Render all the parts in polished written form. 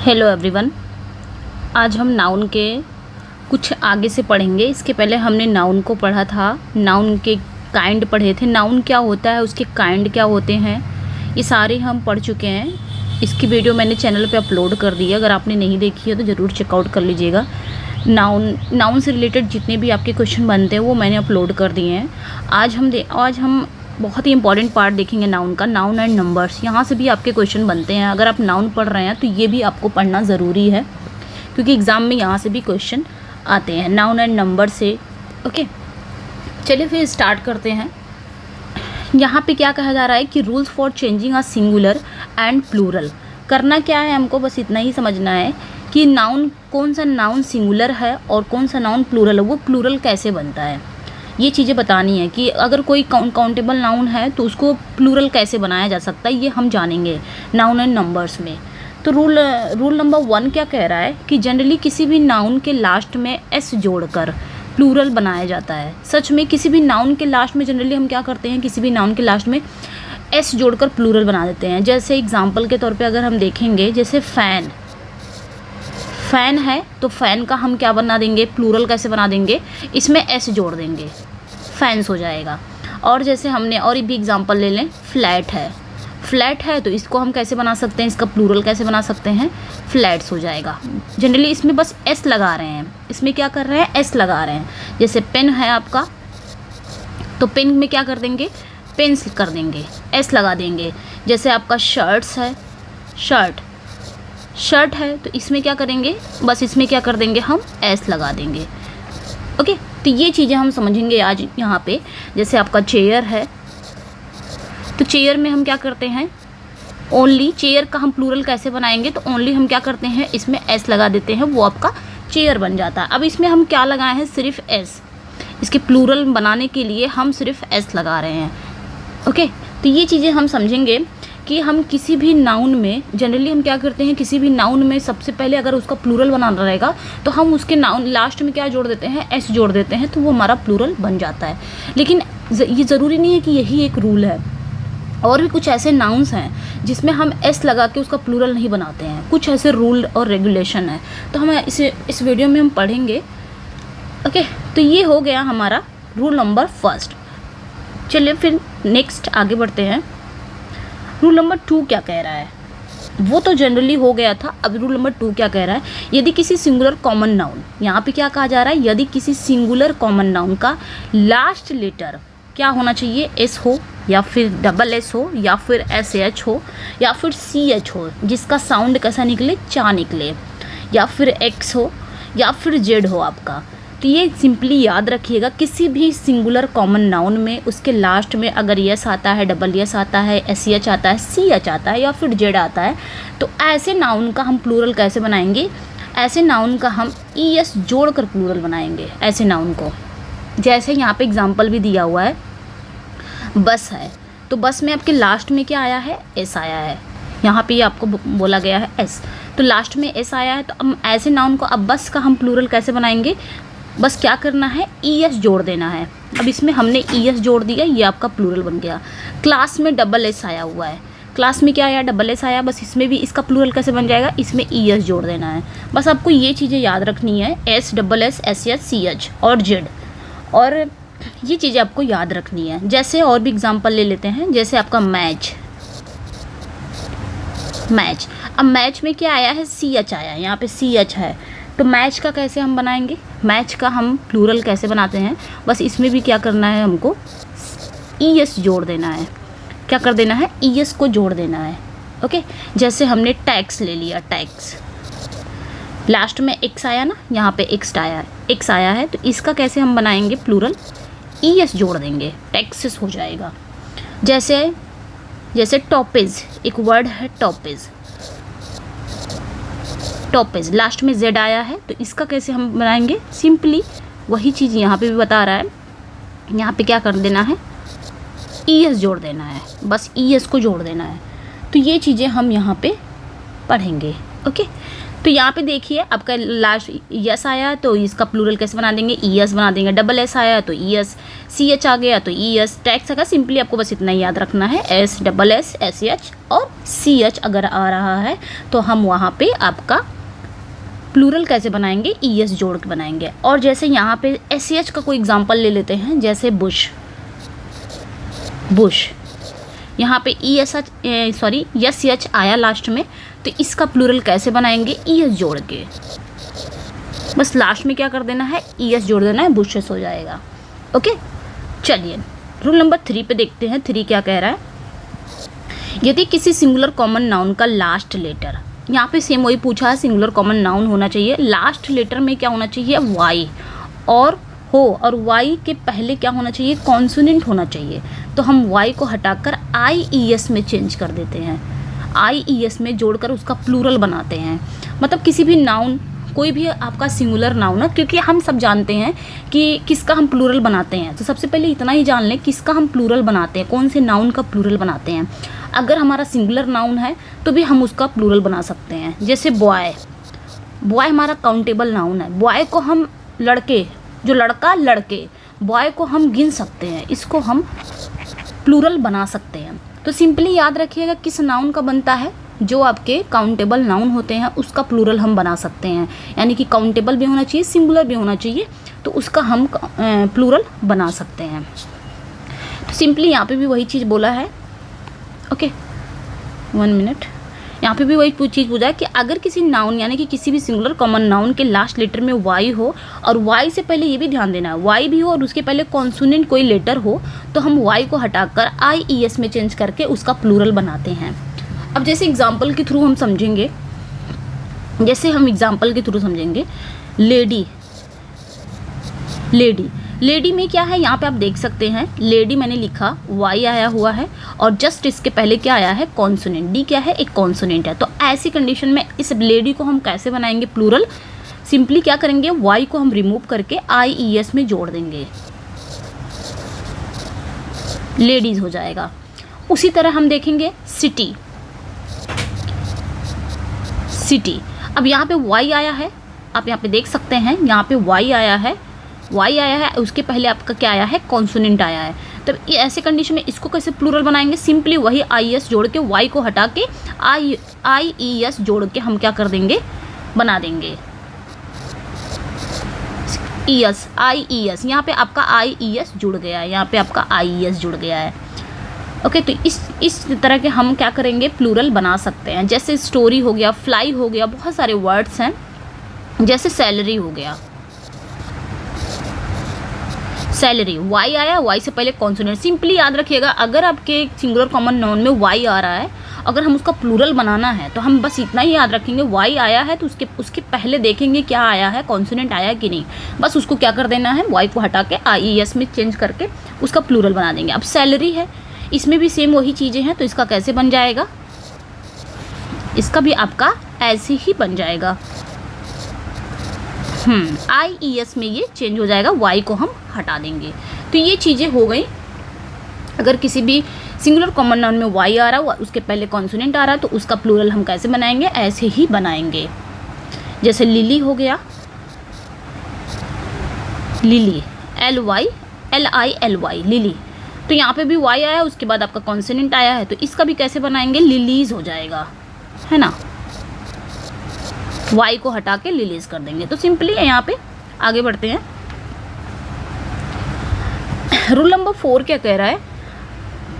Hello everyone. आज हम noun के कुछ आगे से पढ़ेंगे। इसके पहले हमने नाउन को पढ़ा था, नाउन के काइंड पढ़े थे, नाउन क्या होता है, उसके काइंड क्या होते हैं, ये सारे हम पढ़ चुके हैं। इसकी वीडियो मैंने चैनल पे अपलोड कर दी है, अगर आपने नहीं देखी है तो ज़रूर चेकआउट कर लीजिएगा। नाउन से रिलेटेड जितने भी आपके क्वेश्चन बनते हैं वो मैंने अपलोड कर दिए हैं। आज हम बहुत ही इंपॉर्टेंट पार्ट देखेंगे नाउन का, नाउन एंड नंबर्स। यहाँ से भी आपके क्वेश्चन बनते हैं। अगर आप नाउन पढ़ रहे हैं तो ये भी आपको पढ़ना ज़रूरी है, क्योंकि एग्ज़ाम में यहाँ से भी क्वेश्चन आते हैं नाउन एंड नंबर से। ओके, चलिए फिर स्टार्ट करते हैं। यहाँ पे क्या कहा जा रहा है कि rules for changing a singular and plural. करना क्या है, हमको बस इतना ही समझना है कि नाउन, कौन सा नाउन सिंगुलर है और कौन सा नाउन प्लूरल है, वो प्लूरल कैसे बनता है, ये चीज़ें बतानी है। कि अगर कोई काउंटेबल नाउन है तो उसको प्लूरल कैसे बनाया जा सकता है, ये हम जानेंगे नाउन एंड नंबर्स में। तो रूल नंबर 1 क्या कह रहा है कि जनरली किसी भी नाउन के लास्ट में एस जोड़कर प्लूरल बनाया जाता है। सच में किसी भी नाउन के लास्ट में जनरली हम क्या करते हैं, किसी भी नाउन के लास्ट में एस जोड़कर प्लूरल बना देते हैं। जैसे एग्जाम्पल के तौर पे अगर हम देखेंगे, जैसे फैन है तो फैन का हम क्या बना देंगे, प्लूरल कैसे बना देंगे, इसमें एस जोड़ देंगे, फैंस हो जाएगा। और जैसे हमने और भी एग्जांपल ले लें, फ्लैट है तो इसको हम कैसे बना सकते हैं, इसका प्लूरल कैसे बना सकते हैं, फ्लैट्स हो जाएगा। जनरली इसमें बस एस लगा रहे हैं, इसमें क्या कर रहे हैं, एस लगा रहे हैं। जैसे पेन है आपका तो पेन में क्या कर देंगे, पेंस कर देंगे, एस लगा देंगे। जैसे आपका शर्ट्स है, शर्ट है तो इसमें क्या करेंगे, बस इसमें क्या कर देंगे, हम एस लगा देंगे। ओके, तो ये चीज़ें हम समझेंगे आज यहाँ पे। जैसे आपका चेयर है तो चेयर में हम क्या करते हैं, ओनली चेयर का हम प्लूरल कैसे बनाएंगे, तो ओनली हम क्या करते हैं, इसमें एस लगा देते हैं, वो आपका चेयर बन जाता है। अब इसमें हम क्या लगाए हैं, सिर्फ एस। इसके प्लूरल बनाने के लिए हम सिर्फ एस लगा रहे हैं। ओके, तो ये चीज़ें हम समझेंगे कि हम किसी भी नाउन में जनरली हम क्या करते हैं, किसी भी नाउन में सबसे पहले अगर उसका प्लूरल बनाना रहेगा तो हम उसके नाउन लास्ट में क्या जोड़ देते हैं, एस जोड़ देते हैं, तो वो हमारा प्लूरल बन जाता है। लेकिन ये ज़रूरी नहीं है कि यही एक रूल है, और भी कुछ ऐसे नाउन्स हैं जिसमें हम एस लगा के उसका प्लूरल नहीं बनाते हैं। कुछ ऐसे रूल और रेगुलेशन है, तो हम इस वीडियो में हम पढ़ेंगे। ओके, तो ये हो गया हमारा रूल नंबर 1। चलिए फिर नेक्स्ट आगे बढ़ते हैं। रूल नंबर 2 क्या कह रहा है, वो तो जनरली हो गया था। अब रूल नंबर 2 क्या कह रहा है, यदि किसी सिंगुलर कॉमन नाउन, यहाँ पे क्या कहा जा रहा है, यदि किसी सिंगुलर कॉमन नाउन का लास्ट लेटर क्या होना चाहिए, एस हो या फिर डबल एस हो या फिर एस एच हो या फिर सी एच हो, जिसका साउंड कैसा निकले, चा निकले, या फिर एक्स हो या फिर जेड हो आपका। तो ये सिंपली याद रखिएगा, किसी भी सिंगुलर कॉमन नाउन में उसके लास्ट में अगर यस आता है, डबल यस आता है, एस एच आता है, सी एच आता है या फिर जेड आता है, तो ऐसे नाउन का हम प्लूरल कैसे बनाएंगे, ऐसे नाउन का हम ई एस जोड़ कर प्लूरल बनाएंगे ऐसे नाउन को। जैसे यहाँ पे एग्जाम्पल भी दिया हुआ है, बस है तो बस में आपके लास्ट में क्या आया है, एस आया है। यहाँ पे आपको बोला गया है एस, तो लास्ट में एस आया है, तो हम ऐसे नाउन को, अब बस का हम प्लूरल कैसे बनाएंगे, बस क्या करना है, ई एस जोड़ देना है। अब इसमें हमने ई एस जोड़ दिया, ये आपका प्लूरल बन गया। क्लास में डबल एस आया हुआ है, क्लास में क्या आया, डबल एस आया, बस इसमें भी इसका प्लूरल कैसे बन जाएगा, इसमें ई एस जोड़ देना है। बस आपको ये चीज़ें याद रखनी है, S, double S, S H, C H और जेड, और ये चीज़ें आपको याद रखनी है। जैसे और भी एग्जांपल ले लेते हैं, जैसे आपका मैच। अब मैच में क्या आया है, सी एच आया है, यहाँ पे सी एच है, तो मैच का कैसे हम बनाएंगे, मैच का हम प्लूरल कैसे बनाते हैं, बस इसमें भी क्या करना है, हमको ई एस जोड़ देना है। क्या कर देना है, ई एस को जोड़ देना है। ओके, जैसे हमने टैक्स ले लिया, टैक्स लास्ट में एक्स आया ना, यहाँ पे एक्स आया है, तो इसका कैसे हम बनाएंगे प्लूरल, ई एस जोड़ देंगे, टैक्सेस हो जाएगा। जैसे टॉपेज, एक वर्ड है टॉपेज, लास्ट में जेड आया है, तो इसका कैसे हम बनाएंगे, सिंपली वही चीज़ यहाँ पे भी बता रहा है, यहाँ पे क्या कर देना है, ई एस जोड़ देना है, बस ई एस को जोड़ देना है। तो ये चीज़ें हम यहाँ पे पढ़ेंगे। ओके, तो यहाँ पे देखिए आपका लास्ट यस आया तो इसका प्लूरल कैसे बना देंगे, ई एस बना देंगे। डबल एस आया तो ई एस, सी एच आ गया तो ई एस। टैक्स का सिंपली आपको बस इतना ही याद रखना है, S double S S H और सी एच अगर आ रहा है तो हम वहाँ पे आपका प्लूरल कैसे बनाएंगे, ई एस जोड़ के बनाएंगे। और जैसे यहाँ पे एस एच का कोई एग्जाम्पल ले लेते हैं, जैसे बुश, बुश यहाँ पे E S H sorry yes H आया लास्ट में, तो इसका प्लूरल कैसे बनाएंगे, ई एस जोड़ के। बस लास्ट में क्या कर देना है, ई एस जोड़ देना है, बुशेस हो जाएगा। ओके, चलिए रूल नंबर 3 पे देखते हैं। 3 क्या कह रहा है, यदि किसी सिंगुलर कॉमन नाउन का लास्ट लेटर, यहाँ पे सेम वही पूछा है, सिंगुलर कॉमन नाउन होना चाहिए, लास्ट लेटर में क्या होना चाहिए, वाई और हो, और वाई के पहले क्या होना चाहिए, कॉन्सोनेंट होना चाहिए। तो हम वाई को हटाकर आई ई एस में चेंज कर देते हैं, आई ई एस में जोड़कर उसका प्लूरल बनाते हैं। मतलब किसी भी नाउन, कोई भी आपका सिंगुलर नाउन है, क्योंकि हम सब जानते हैं कि किसका हम प्लूरल बनाते हैं, तो सबसे पहले इतना ही जान लें किसका हम प्लूरल बनाते हैं, कौन से नाउन का प्लूरल बनाते हैं। अगर हमारा सिंगुलर नाउन है तो भी हम उसका प्लूरल बना सकते हैं। जैसे बॉय, बॉय हमारा काउंटेबल नाउन है, बॉय को हम लड़के, जो लड़का लड़के, बॉय को हम गिन सकते हैं, इसको हम प्लूरल बना सकते हैं। तो सिंपली याद रखिएगा किस नाउन का बनता है, जो आपके काउंटेबल नाउन होते हैं उसका प्लूरल हम बना सकते हैं। यानी कि काउंटेबल भी होना चाहिए, सिंगुलर भी होना चाहिए, तो उसका हम प्लूरल बना सकते हैं। तो सिंपली यहाँ पे भी वही चीज़ बोला है। ओके, 1 मिनट, यहाँ पे भी वही चीज़ पूछा है कि अगर किसी नाउन यानी कि किसी भी सिंगुलर कॉमन नाउन के लास्ट लेटर में वाई हो, और वाई से पहले ये भी ध्यान देना है, वाई भी हो और उसके पहले कॉन्सोनेंट कोई लेटर हो, तो हम वाई को हटाकर आई ई एस में चेंज करके उसका प्लूरल बनाते हैं। अब जैसे एग्जाम्पल के थ्रू हम समझेंगे, लेडी, लेडी, लेडी में क्या है, यहाँ पे आप देख सकते हैं, लेडी मैंने लिखा, वाई आया हुआ है और जस्ट इसके पहले क्या आया है, कॉन्सोनेंट। डी क्या है, एक कॉन्सोनेंट है। तो ऐसी कंडीशन में इस लेडी को हम कैसे बनाएंगे प्लूरल, सिंपली क्या करेंगे, वाई को हम रिमूव करके आई ई एस में जोड़ देंगे, लेडीज हो जाएगा। उसी तरह हम देखेंगे सिटी, सिटी। अब यहाँ पे वाई आया है, आप यहाँ पे देख सकते हैं, यहाँ पे वाई आया है, वाई आया है, उसके पहले आपका क्या आया है, कॉन्सोनेंट आया है। तब ये ऐसे कंडीशन में इसको कैसे प्लूरल बनाएंगे, सिंपली वही आई एस जोड़ के, वाई को हटा के आई ई एस जोड़ के हम क्या कर देंगे, बना देंगे ई एस, आई ई एस। यहाँ पे आपका आई ई एस जुड़ गया है, यहाँ पे आपका आई ई एस जुड़ गया है। ओके, तो इस तरह के हम क्या करेंगे, प्लूरल बना सकते हैं। जैसे स्टोरी हो गया, फ्लाई हो गया, बहुत सारे वर्ड्स हैं। जैसे सैलरी हो गया, सैलरी, वाई आया, वाई से पहले कॉन्सोनेंट। सिंपली याद रखिएगा, अगर आपके सिंगुलर कॉमन नाउन में वाई आ रहा है, अगर हम उसका प्लूरल बनाना है तो हम बस इतना ही याद रखेंगे, वाई आया है तो उसके पहले देखेंगे क्या आया है, कॉन्सोनेंट आया कि नहीं, बस उसको क्या कर देना है, वाई को हटा के आई ई एस में चेंज करके उसका प्लूरल बना देंगे। अब सैलरी है, इसमें भी सेम वही चीज़ें हैं, तो इसका कैसे बन जाएगा, इसका भी आपका ऐसे ही बन जाएगा, आई ई एस में ये चेंज हो जाएगा, वाई को हम हटा देंगे। तो ये चीज़ें हो गई। अगर किसी भी सिंगुलर कॉमन नाउन में वाई आ रहा हो, उसके पहले कॉन्सोनेंट आ रहा है, तो उसका प्लूरल हम कैसे बनाएंगे, ऐसे ही बनाएंगे। जैसे लिली हो गया, लिली, LILY, लिली, तो यहाँ पे भी वाई आया, उसके बाद आपका कॉन्सोनेंट आया है, तो इसका भी कैसे बनाएंगे, लिलीज हो जाएगा, है ना, वाई को हटा के लिलीज कर देंगे। तो सिंपली यहाँ पे आगे बढ़ते हैं। रूल नंबर 4 क्या कह रहा है,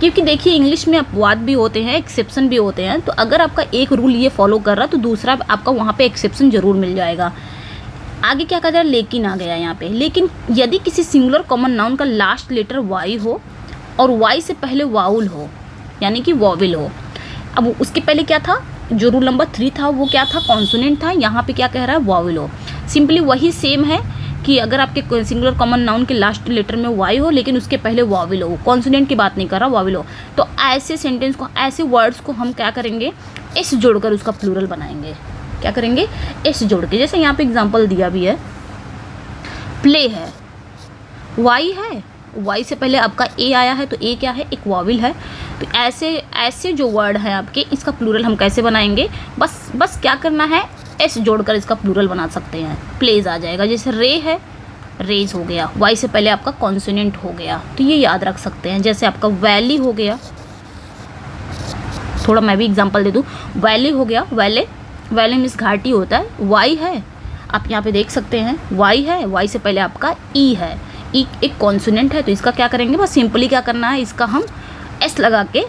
क्योंकि देखिए इंग्लिश में अपवाद भी होते हैं, एक्सेप्शन भी होते हैं, तो अगर आपका एक रूल ये फॉलो कर रहा है तो दूसरा आपका वहाँ पे एक्सेप्शन जरूर मिल जाएगा। आगे क्या कह रहा है, लेकिन आ गया यहाँ पे, लेकिन यदि किसी सिंगुलर कॉमन नाउन का लास्ट लेटर वाई हो और वाई से पहले वाउल हो, यानी कि वॉविल हो। अब उसके पहले क्या था, जो रूल नंबर 3 था वो क्या था, कॉन्सोनेंट था, यहाँ पे क्या कह रहा है, वॉविल हो। सिंपली वही सेम है कि अगर आपके सिंगुलर कॉमन नाउन के लास्ट लेटर में वाई हो लेकिन उसके पहले वॉविल हो, कॉन्सोनेंट की बात नहीं कर रहा, वॉविल हो, तो ऐसे सेंटेंस को, ऐसे वर्ड्स को हम क्या करेंगे, एस जोड़कर उसका प्लूरल बनाएंगे। क्या करेंगे, एस जोड़ के। जैसे यहाँ पे एग्जांपल दिया भी है, प्ले है, वाई है, वाई से पहले आपका ए आया है, तो ए क्या है, एक वॉविल है। तो ऐसे जो वर्ड है आपके, इसका प्लूरल हम कैसे बनाएंगे, बस क्या करना है, एस जोड़कर इसका प्लूरल बना सकते हैं, प्लेज आ जाएगा। जैसे रे है, रेज हो गया, वाई से पहले आपका कॉन्सोनेंट हो गया, तो ये याद रख सकते हैं। जैसे आपका वैली हो गया, थोड़ा मैं भी एग्जांपल दे दूँ, वैली हो गया, वैले, वैली मीन्स घाटी होता है, वाई है, आप यहाँ पे देख सकते हैं वाई है, वाई से पहले आपका ई है, ई एक कॉन्सोनेंट है, तो इसका क्या करेंगे, बस सिंपली क्या करना है, इसका हम एस लगा के,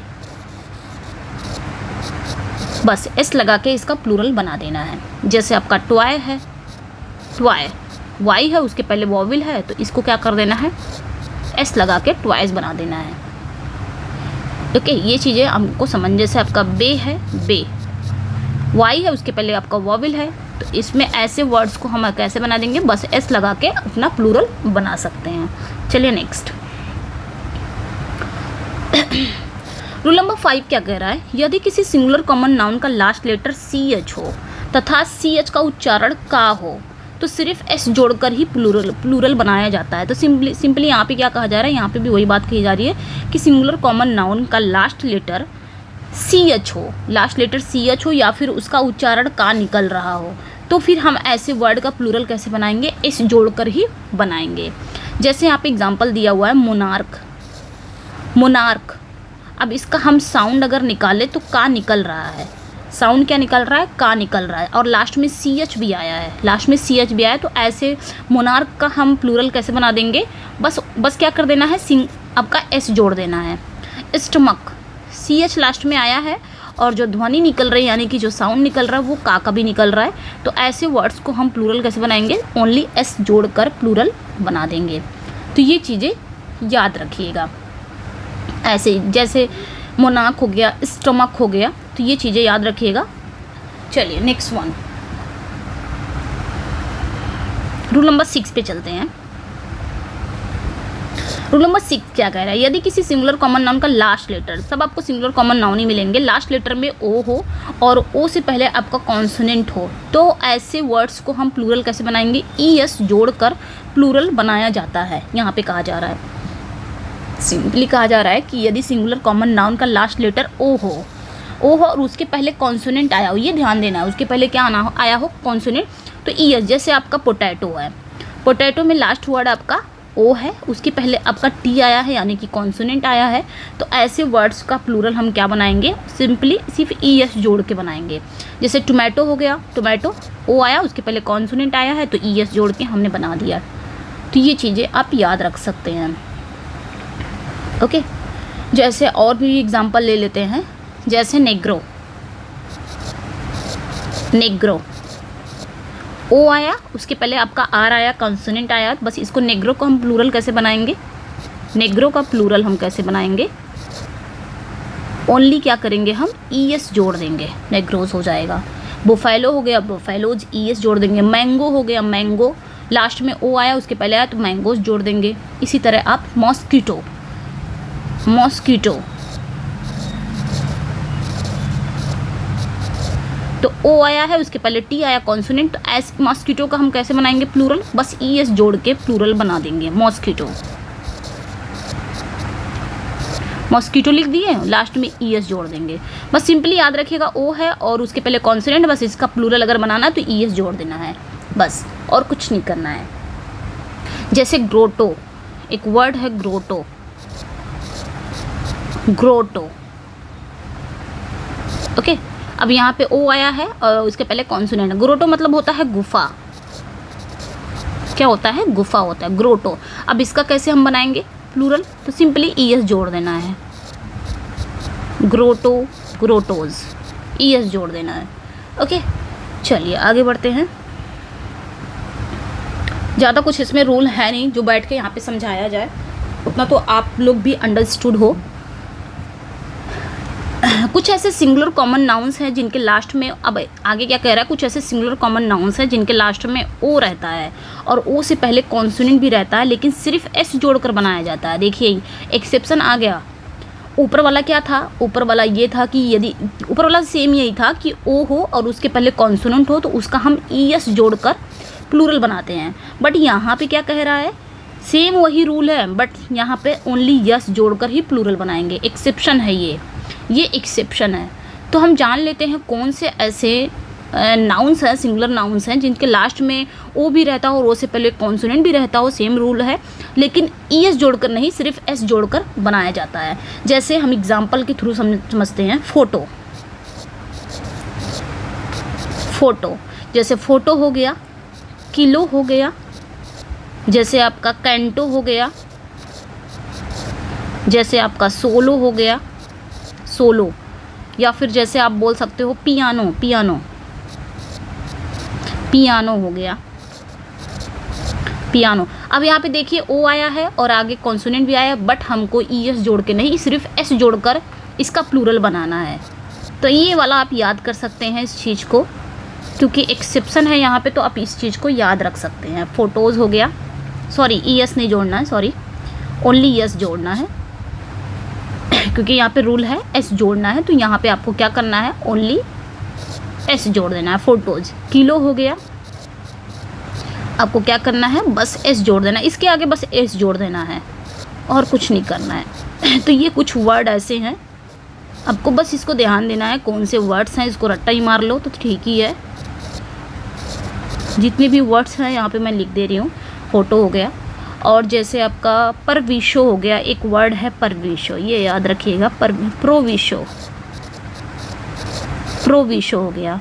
बस एस लगा के इसका प्लूरल बना देना है। जैसे आपका ट्वाय है, ट्वाय, वाई है, उसके पहले वॉविल है, तो इसको क्या कर देना है, एस लगा के ट्वाइस बना देना है। ओके, ये चीज़ें हमको समझ। जैसे आपका बे है, बे, वाई है, उसके पहले आपका वॉविल है, तो इसमें ऐसे वर्ड्स को हम कैसे बना देंगे, बस एस लगा के अपना प्लूरल बना सकते हैं। चलिए नेक्स्ट, रूल नंबर 5 क्या कह रहा है, यदि किसी सिंगुलर कॉमन नाउन का लास्ट लेटर CH हो तथा CH का उच्चारण का हो तो सिर्फ एस जोड़कर ही प्लूरल बनाया जाता है। तो सिंपली यहाँ पे क्या कहा जा रहा है, यहाँ पे भी वही बात कही जा रही है कि सिंगुलर कॉमन नाउन का लास्ट लेटर CH हो, लास्ट लेटर CH हो या फिर उसका उच्चारण का निकल रहा हो, तो फिर हम ऐसे वर्ड का प्लूरल कैसे बनाएंगे, एस जोड़कर ही बनाएंगे। जैसे यहाँ पे एग्जाम्पल दिया हुआ है मोनार्क, मोनार्क, अब इसका हम साउंड अगर निकालें तो का निकल रहा है, साउंड क्या निकल रहा है, का निकल रहा है, और लास्ट में CH भी आया है, लास्ट में CH भी आया है, तो ऐसे मोनार्क का हम प्लूरल कैसे बना देंगे, बस क्या कर देना है, आपका एस जोड़ देना है। स्टमक, CH लास्ट में आया है और जो ध्वनि निकल रही है यानी कि जो साउंड निकल रहा है वो का भी निकल रहा है, तो ऐसे वर्ड्स को हम प्लूरल कैसे बनाएंगे, ओनली एस जोड़कर प्लूरल बना देंगे। तो ये चीज़ें याद रखिएगा। ऐसे जैसे मोनार्क हो गया, स्टमक हो गया, तो ये चीज़ें याद रखिएगा। चलिए नेक्स्ट वन, रूल नंबर 6 पे चलते हैं। रूल नंबर 6 क्या कह रहा है, यदि किसी सिंगुलर कॉमन नाउन का लास्ट लेटर, सब आपको सिंगुलर कॉमन नाउन ही मिलेंगे, लास्ट लेटर में ओ हो और ओ से पहले आपका कॉन्सोनेंट हो, तो ऐसे वर्ड्स को हम प्लूरल कैसे बनाएंगे, ES जोड़कर प्लूरल बनाया जाता है। यहाँ पे कहा जा रहा है, सिंपली कहा जा रहा है कि यदि सिंगुलर कॉमन नाउन का लास्ट लेटर ओ हो और उसके पहले कॉन्सोनेंट आया हो, ये ध्यान देना है, उसके पहले क्या आया हो, कॉन्सोनेंट, तो ES। जैसे आपका पोटैटो है, पोटैटो में लास्ट वर्ड आपका ओ है, उसके पहले आपका टी आया है यानी कि कॉन्सोनेंट आया है, तो ऐसे वर्ड्स का प्लूरल हम क्या बनाएंगे, सिंपली सिर्फ ES जोड़ के बनाएंगे। जैसे टोमेटो हो गया, टोमेटो ओ आया, उसके पहले कॉन्सोनेंट आया है, तो ES जोड़ के हमने बना दिया। तो ये चीज़ें आप याद रख सकते हैं। ओके, जैसे और भी एग्जांपल ले लेते हैं, जैसे नेग्रो, नेग्रो ओ आया, उसके पहले आपका आर आया, कॉन्सोनेंट आया, बस इसको नेग्रो को हम प्लूरल कैसे बनाएंगे, नेग्रो का प्लूरल हम कैसे बनाएंगे, ओनली क्या करेंगे, हम ES जोड़ देंगे, नेग्रोज हो जाएगा। बुफेलो हो गया, बुफेलोज, ES जोड़ देंगे। मैंगो हो गया, मैंगो, लास्ट में ओ आया, उसके पहले आया, तो मैंगोज जोड़ देंगे। इसी तरह आप मॉस्किटो, मॉस्किटो, तो ओ आया है, उसके पहले टी आया, कॉन्सोनेंट, तो एस मॉस्किटो का हम कैसे बनाएंगे प्लूरल, बस ES जोड़ के प्लूरल बना देंगे, मॉस्किटो, मॉस्किटो लिख दिए, लास्ट में ES जोड़ देंगे। बस सिंपली याद रखिएगा, ओ है और उसके पहले कॉन्सोनेंट, बस इसका प्लूरल अगर बनाना है तो ES जोड़ देना है, बस और कुछ नहीं करना है। जैसे ग्रोटो, एक वर्ड है ग्रोटो, ग्रोटो, ओके, अब यहाँ पे ओ आया है और उसके पहले कॉन्सोनेंट। ग्रोटो मतलब होता है गुफा, क्या होता है, गुफा होता है, ग्रोटो। अब इसका कैसे हम बनाएंगे प्लूरल, तो सिंपली ES जोड़ देना है, ग्रोटो, ग्रोटोज, ES जोड़ देना है। ओके, चलिए आगे बढ़ते हैं। ज़्यादा कुछ इसमें रूल है नहीं जो बैठ के यहाँ पे समझाया जाए, उतना तो आप लोग भी अंडरस्टूड हो। कुछ ऐसे सिंगुलर कॉमन नाउन्स हैं जिनके लास्ट में, अब आगे क्या कह रहा है, कुछ ऐसे सिंगुलर कॉमन नाउन्स हैं जिनके लास्ट में ओ रहता है और ओ से पहले कॉन्सोनेंट भी रहता है, लेकिन सिर्फ एस जोड़कर बनाया जाता है। देखिए एक्सेप्शन आ गया। ऊपर वाला क्या था, ऊपर वाला ये था कि यदि ऊपर वाला सेम यही था कि ओ हो और उसके पहले कॉन्सोनेंट हो तो उसका हम ES जोड़कर प्लूरल बनाते हैं। बट यहाँ पे क्या कह रहा है, सेम वही रूल है, बट यहाँ पे ओनली यस जोड़कर ही प्लूरल बनाएंगे। एक्सेप्शन है ये एक्सेप्शन है। तो हम जान लेते हैं कौन से ऐसे नाउन्स हैं, सिंगुलर नाउन्स हैं जिनके लास्ट में ओ भी रहता हो और ओ से पहले कॉन्सोनेंट भी रहता हो, सेम रूल है, लेकिन ईएस जोड़कर नहीं, सिर्फ एस जोड़कर बनाया जाता है। जैसे हम एग्जाम्पल के थ्रू समझते हैं। फोटो, फोटो जैसे फोटो हो गया, किलो हो गया, जैसे आपका कैंटो हो गया, जैसे आपका सोलो हो गया, सोलो, या फिर जैसे आप बोल सकते हो पियानो, पियानो, पियानो हो गया, पियानो। अब यहाँ पे देखिए ओ आया है और आगे कॉन्सोनेंट भी आया है, बट हमको ईएस जोड़ के नहीं, सिर्फ एस जोड़कर इसका प्लूरल बनाना है। तो ये वाला आप याद कर सकते हैं इस चीज़ को, क्योंकि एक्सेप्शन है यहाँ पे, तो आप इस चीज़ को याद रख सकते हैं। फोटोज़ हो गया, सॉरी ईएस नहीं जोड़ना है, सॉरी ओनली ईएस जोड़ना है, क्योंकि यहाँ पे रूल है एस जोड़ना है, तो यहाँ पे आपको क्या करना है, ओनली एस जोड़ देना है। फोटोज़, किलो हो गया, आपको क्या करना है, बस एस जोड़ देना है, इसके आगे बस एस जोड़ देना है और कुछ नहीं करना है। तो ये कुछ वर्ड ऐसे हैं, आपको बस इसको ध्यान देना है कौन से वर्ड्स हैं, इसको रट्टा ही मार लो तो ठीक ही है। जितने भी वर्ड्स हैं यहाँ पे मैं लिख दे रही हूँ। फोटो हो गया, और जैसे आपका परविशो हो गया, एक वर्ड है परविशो, ये याद रखिएगा। प्रोविशो, प्रोविशो हो गया,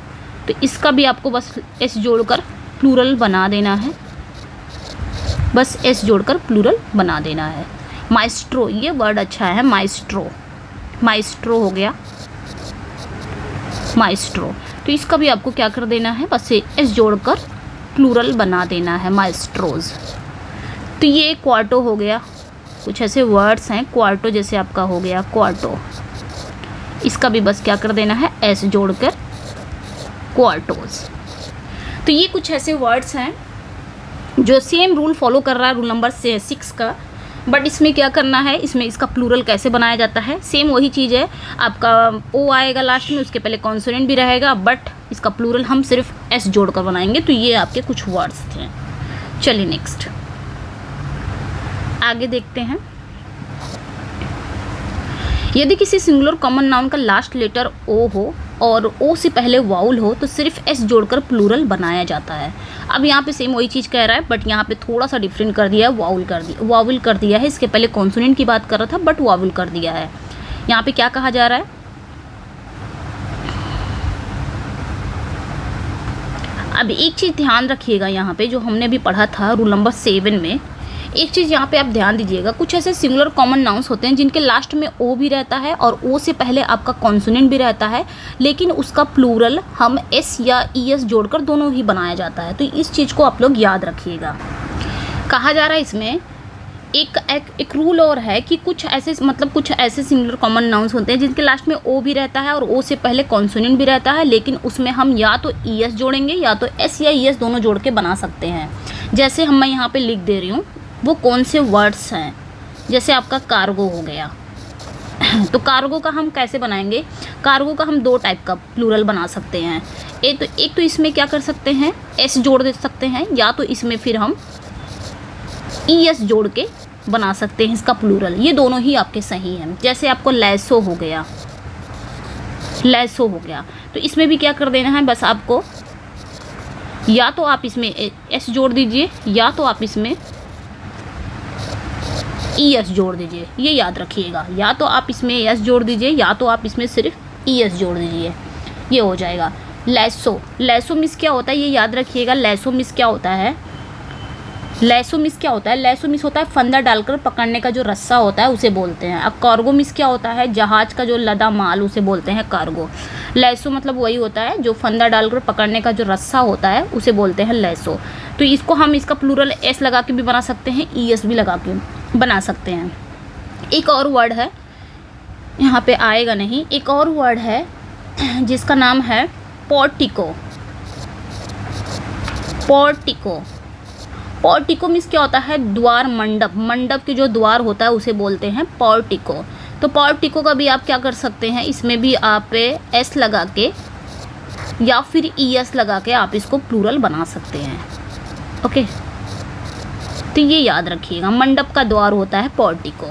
तो इसका भी आपको बस एस जोड़कर प्लूरल बना देना है, बस एस जोड़कर प्लूरल बना देना है। माइस्ट्रो, ये वर्ड अच्छा है, माइस्ट्रो, माइस्ट्रो हो गया, माइस्ट्रो, तो इसका भी आपको क्या कर देना है, बस एस जोड़कर प्लूरल बना देना है, माइस्ट्रोज। तो ये क्वार्टो हो गया, कुछ ऐसे वर्ड्स हैं, क्वार्टो जैसे आपका हो गया क्वार्टो, इसका भी बस क्या कर देना है, एस जोड़कर क्वार्टोज। तो ये कुछ ऐसे वर्ड्स हैं जो सेम रूल फॉलो कर रहा है, रूल नंबर 6 का, बट इसमें क्या करना है, इसमें इसका प्लूरल कैसे बनाया जाता है, सेम वही चीज़ है। आपका ओ आएगा लास्ट में, उसके पहले कॉन्सोनेंट भी रहेगा, बट इसका प्लूरल हम सिर्फ एस जोड़कर बनाएंगे। तो ये आपके कुछ वर्ड्स थे। चलिए नेक्स्ट आगे देखते हैं। यदि किसी सिंगुलर कॉमन नाउन का लास्ट लेटर ओ हो और ओ से पहले वाउल हो तो सिर्फ एस जोड़कर प्लूरल बनाया जाता है। अब यहाँ पे सेम वही चीज़ कह रहा है, बट यहाँ पे थोड़ा सा डिफरेंट कर दिया है, वाउल कर दिया है। इसके पहले कॉन्सोनेंट की बात कर रहा था, बट वाउल कर दिया है। यहाँ पे क्या कहा जा रहा है, अब एक चीज़ ध्यान रखिएगा यहाँ पे, जो हमने भी पढ़ा था रूल नंबर 7 में, एक चीज़ यहाँ पे आप ध्यान दीजिएगा। कुछ ऐसे सिंगुलर कॉमन नाउन्स होते हैं जिनके लास्ट में ओ भी रहता है और ओ से पहले आपका कॉन्सोनेंट भी रहता है, लेकिन उसका प्लूरल हम एस या ई एस जोड़कर दोनों ही बनाया जाता है। तो इस चीज़ को आप लोग याद रखिएगा। कहा जा रहा है इसमें एक रूल और है कि कुछ ऐसे सिंगुलर कॉमन नाउन्स होते हैं जिनके लास्ट में ओ भी रहता है और ओ से पहले कॉन्सोनेंट भी रहता है, लेकिन उसमें हम या तो ई एस जोड़ेंगे या तो एस या ई एस दोनों जोड़ के बना सकते हैं। जैसे मैं यहाँ पे लिख दे रही हूँ वो कौन से वर्ड्स हैं। जैसे आपका कार्गो हो गया, तो कार्गो का हम कैसे बनाएंगे, कार्गो का हम 2 टाइप का प्लूरल बना सकते हैं। एक तो इसमें क्या कर सकते हैं, एस जोड़ दे सकते हैं, या तो इसमें फिर हम ई एस जोड़ के बना सकते हैं इसका प्लूरल। ये दोनों ही आपके सही हैं। जैसे आपको लैसो हो गया, लैसो हो गया, तो इसमें भी क्या कर देना है, बस आपको या तो आप इसमें एस जोड़ दीजिए या तो आप इसमें ई एस जोड़ दीजिए। ये याद रखिएगा, या तो आप इसमें एस जोड़ दीजिए या तो आप इसमें सिर्फ ई एस जोड़ दीजिए, ये हो जाएगा। लैसो, लैसो मिस क्या होता है ये याद रखिएगा। लैसो मिस क्या होता है, लैसो मिस क्या होता है, लैसो मिस होता है फंदा डालकर पकड़ने का जो रस्सा होता है उसे बोलते हैं। अब कार्गो मिस क्या होता है, जहाज का जो लदा माल उसे बोलते हैं कार्गो। लैसो मतलब वही होता है जो फंदा डालकर पकड़ने का जो रस्सा होता है उसे बोलते हैं लैसो। तो इसको हम इसका प्लूरल एस लगा के भी बना सकते हैं, ई एस भी लगा के बना सकते हैं। एक और वर्ड है, यहाँ पे आएगा नहीं, एक और वर्ड है जिसका नाम है पोर्टिको। पोर्टिको, पोर्टिको मीन्स क्या होता है, द्वार, मंडप, मंडप के जो द्वार होता है उसे बोलते हैं पोर्टिको। तो पोर्टिको का भी आप क्या कर सकते हैं, इसमें भी आप एस लगा के या फिर ई एस लगा के आप इसको प्लूरल बना सकते हैं। ओके, तो ये याद रखिएगा, मंडप का द्वार होता है पोर्टिको।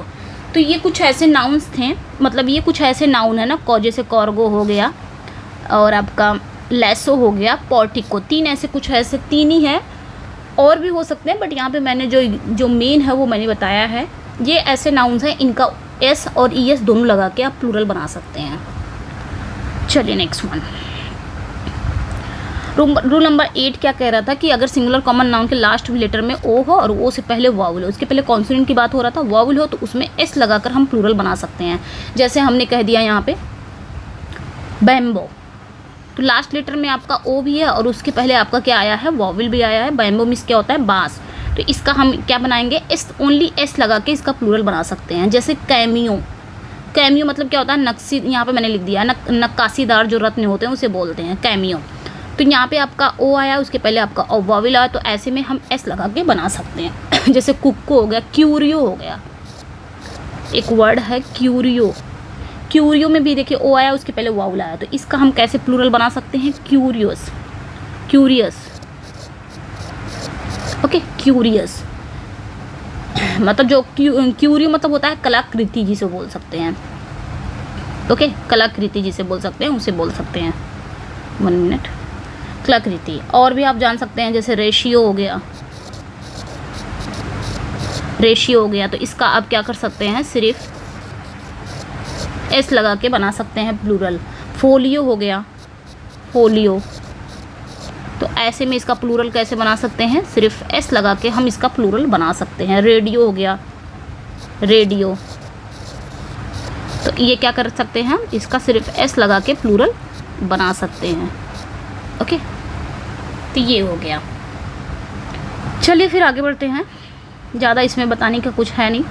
तो ये कुछ ऐसे नाउन्स थे, मतलब ये कुछ ऐसे नाउन है ना, जैसे कार्गो हो गया और आपका लेसो हो गया, पोर्टिको, 3 ऐसे कुछ ऐसे 3 ही है, और भी हो सकते हैं, बट यहाँ पे मैंने जो मेन है वो मैंने बताया है। ये ऐसे नाउन्स हैं, इनका एस और ई एस दोनों लगा के आप प्लूरल बना सकते हैं। चलिए नेक्स्ट वन, रूल नंबर 8 क्या कह रहा था कि अगर सिंगुलर कॉमन नाउन के लास्ट लेटर में ओ हो और ओ से पहले वावल हो, उसके पहले कॉन्सोनेंट की बात हो रहा था, वावल हो तो उसमें एस लगाकर हम प्लूरल बना सकते हैं। जैसे हमने कह दिया यहाँ पे बैम्बो, तो लास्ट लेटर में आपका ओ भी है और उसके पहले आपका क्या आया है, वावल भी आया है। बैम्बो मीन्स क्या होता है, बांस, तो इसका हम क्या बनाएंगे, एस, ओनली एस लगा के इसका प्लूरल बना सकते हैं। जैसे कैमियो, कैमियो मतलब क्या होता है, नक्सी, यहाँ पे मैंने लिख दिया नक्काशीदार जो रत्न होते हैं उसे बोलते हैं कैमियो। तो यहाँ पे आपका ओ आया, उसके पहले आपका ओ वावल आया, तो ऐसे में हम एस लगा के बना सकते हैं। जैसे कुक्को हो गया, क्यूरियो हो गया, एक वर्ड है क्यूरियो, क्यूरियो में भी देखिए ओ आया, उसके पहले वावल आया, तो इसका हम कैसे प्लूरल बना सकते हैं, क्यूरियस, क्यूरियस, ओके, क्यूरियस मतलब जो क्यूरियो मतलब होता है कलाकृति, जिसे बोल सकते हैं, ओके, कलाकृति जिसे बोल सकते हैं उसे बोल सकते हैं। 1 मिनट, कलाकृति। और भी आप जान सकते हैं, जैसे रेशियो हो गया, रेशियो हो गया, तो इसका आप क्या कर सकते हैं, सिर्फ एस लगा के बना सकते हैं प्लूरल। फोलियो हो गया, फोलियो, तो ऐसे में इसका प्लूरल कैसे बना सकते हैं, सिर्फ एस लगा के हम इसका प्लूरल बना सकते हैं। रेडियो हो गया, रेडियो, तो ये क्या कर सकते हैं हम, इसका सिर्फ एस लगा के प्लूरल बना सकते हैं, ओके, तो ये हो गया। चलिए फिर आगे बढ़ते हैं, ज़्यादा इसमें बताने का कुछ है नहीं।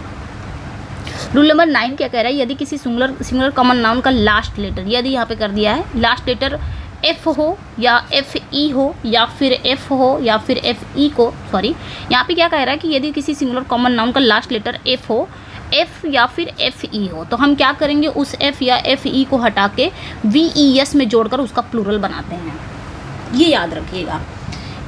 रूल नंबर 9 क्या कह रहा है, यदि किसी सिंगुलर कॉमन नाउन का लास्ट लेटर, यदि यहाँ पे कर दिया है लास्ट लेटर एफ हो या एफ ई हो या फिर एफ हो या फिर एफ ई को, सॉरी यहाँ पे क्या कह रहा है कि यदि किसी सिंगुलर कॉमन नाउन का लास्ट लेटर एफ हो, एफ या फिर एफ ई हो, तो हम क्या करेंगे, उस एफ या एफ ई को हटा के वी ई एस में जोड़कर उसका प्लूरल बनाते हैं। ये याद रखिएगा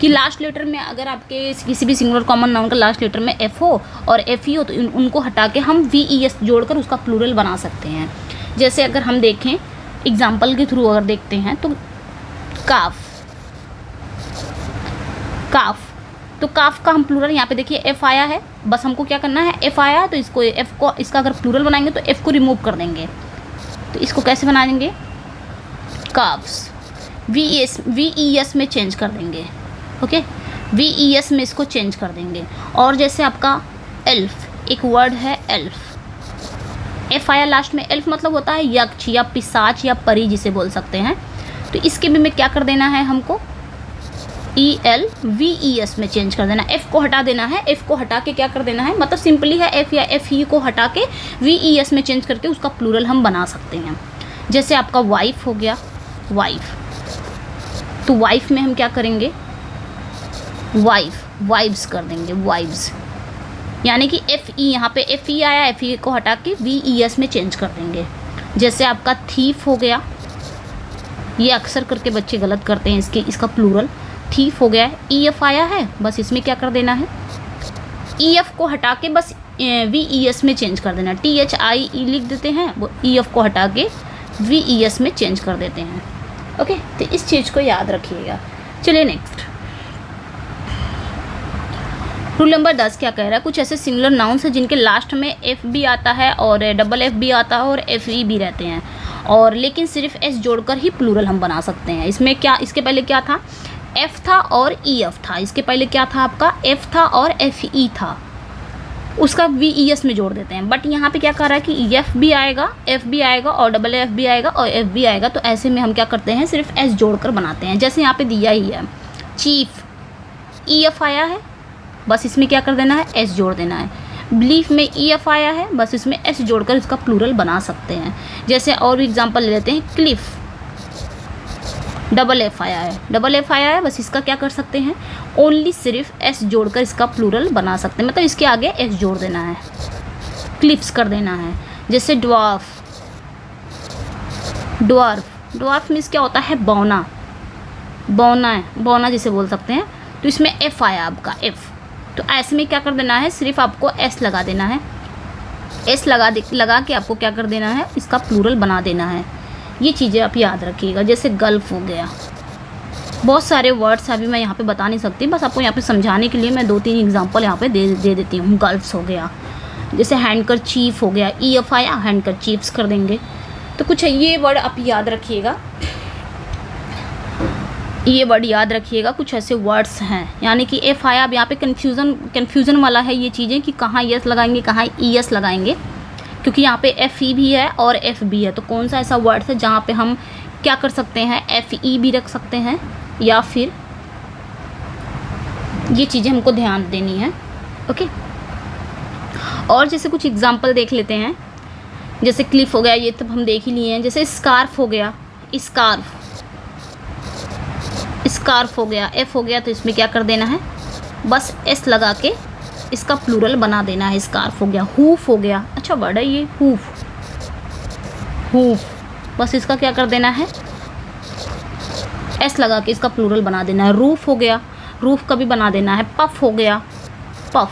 कि लास्ट लेटर में अगर आपके किसी भी सिंगुलर कॉमन नाउन का लास्ट लेटर में एफ हो और एफ ई हो, तो उनको हटा के हम वी ई एस जोड़कर उसका प्लूरल बना सकते हैं। जैसे अगर हम देखें एग्जाम्पल के थ्रू अगर देखते हैं तो काफ, काफ, तो काफ का हम प्लूरल यहाँ पे देखिए एफ आया है, बस हमको क्या करना है, एफ आया है तो इसको एफ को, इसका अगर प्लूरल बनाएंगे तो एफ को रिमूव कर देंगे, तो इसको कैसे बनाएंगे, काफ्स, वी ई एस में चेंज कर देंगे, ओके, वी ई एस में इसको चेंज कर देंगे। और जैसे आपका एल्फ, एक वर्ड है एल्फ, एफ आया लास्ट में, एल्फ मतलब होता है यक्ष या पिशाच या परी जिसे बोल सकते हैं, तो इसके भी में क्या कर देना है हमको, E L V E S में चेंज कर देना, एफ को हटा देना है, एफ को हटा के क्या कर देना है, मतलब सिंपली है एफ या एफ ई को हटा के वी ई एस में चेंज करके उसका प्लूरल हम बना सकते हैं। जैसे आपका वाइफ हो गया, वाइफ, तो वाइफ में हम क्या करेंगे, वाइफ, वाइव्स कर देंगे, वाइव्स, यानी कि एफ ई, यहाँ पे एफ ई आया, एफ ई को हटा के वी ई एस में चेंज कर देंगे। जैसे आपका थीफ हो गया, ये अक्सर करके बच्चे गलत करते हैं, इसका प्लूरल थीफ हो गया है, ई एफ आया है, बस इसमें क्या कर देना है, ई एफ को हटा के बस वी ई एस में चेंज कर देना, टी एच आई ई लिख देते हैं, वो ई एफ को हटा के वी ई एस में चेंज कर देते हैं, ओके, तो इस चीज़ को याद रखिएगा। चलिए नेक्स्ट, रूल नंबर 10 क्या कह रहा है, कुछ ऐसे सिंगुलर नाउन्स हैं जिनके लास्ट में एफ भी आता है और डबल एफ भी आता है और एफ ई भी रहते हैं, और लेकिन सिर्फ एस जोड़कर ही प्लूरल हम बना सकते हैं। इसमें क्या, इसके पहले क्या था, एफ था और ई एफ था, इसके पहले क्या था आपका, एफ था और एफ ई था, उसका वी ई एस में जोड़ देते हैं। बट यहाँ पे क्या कह रहा है कि एफ भी आएगा, एफ भी आएगा और डबल एफ भी आएगा और एफ भी आएगा, तो ऐसे में हम क्या करते हैं, सिर्फ एस जोड़कर बनाते हैं। जैसे यहाँ पे दिया ही है चीफ, ई एफ आया है, बस इसमें क्या कर देना है, एस जोड़ देना है। बिलीफ में ई एफ आया है, बस इसमें एस जोड़कर इसका प्लूरल बना सकते हैं। जैसे और भी एग्जांपल ले लेते हैं, क्लिफ, डबल एफ आया है, डबल एफ आया है, बस इसका क्या कर सकते हैं, ओनली सिर्फ एस जोड़कर इसका प्लूरल बना सकते हैं, मतलब इसके आगे एस जोड़ देना है, क्लिफ्स कर देना है। जैसे ड्वार्फ, ड्वार्फ, ड्वार्फ मीन्स क्या होता है, बौना, बौना है, बौना जिसे बोल सकते हैं, तो इसमें एफ आया आपका, एफ, तो ऐसे में क्या कर देना है, सिर्फ आपको एस लगा देना है, एस लगा के आपको क्या कर देना है, इसका प्लूरल बना देना है। ये चीज़ें आप याद रखिएगा। जैसे गल्फ हो गया, बहुत सारे वर्ड्स अभी मैं यहाँ पे बता नहीं सकती, बस आपको यहाँ पे समझाने के लिए मैं 2-3 एग्जांपल यहाँ पे दे देती हूँ। गर्ल्स हो गया, जैसे हैंडकरचीफ हो गया, EF आया, हैंडकरचीफ्स कर देंगे। तो कुछ ये वर्ड आप याद रखिएगा, ये वर्ड याद रखिएगा। कुछ ऐसे वर्ड्स हैं, यानी कि F आया। अब यहाँ पे कन्फ्यूज़न वाला है ये चीज़ें कि कहाँ ES लगाएंगे, कहाँ ES लगाएंगे, क्योंकि यहाँ पे FE भी है और F भी है। तो कौन सा ऐसा वर्ड है जहाँ पे हम क्या कर सकते हैं, FE भी रख सकते हैं, या फिर ये चीज़ें हमको ध्यान देनी है। ओके, और जैसे कुछ एग्जांपल देख लेते हैं। जैसे क्लिफ हो गया, ये तो हम देख ही लिए हैं। जैसे स्कार्फ हो गया, स्कार्फ हो गया, F हो गया, तो इसमें क्या कर देना है, बस S लगा के इसका प्लूरल बना देना है। स्कार्फ हो गया। हूफ हो गया, अच्छा वर्ड है ये, हूफ, बस इसका क्या कर देना है, S लगा के इसका प्लूरल बना देना है। रूफ हो गया, रूफ का भी बना देना है। पफ हो गया, पफ,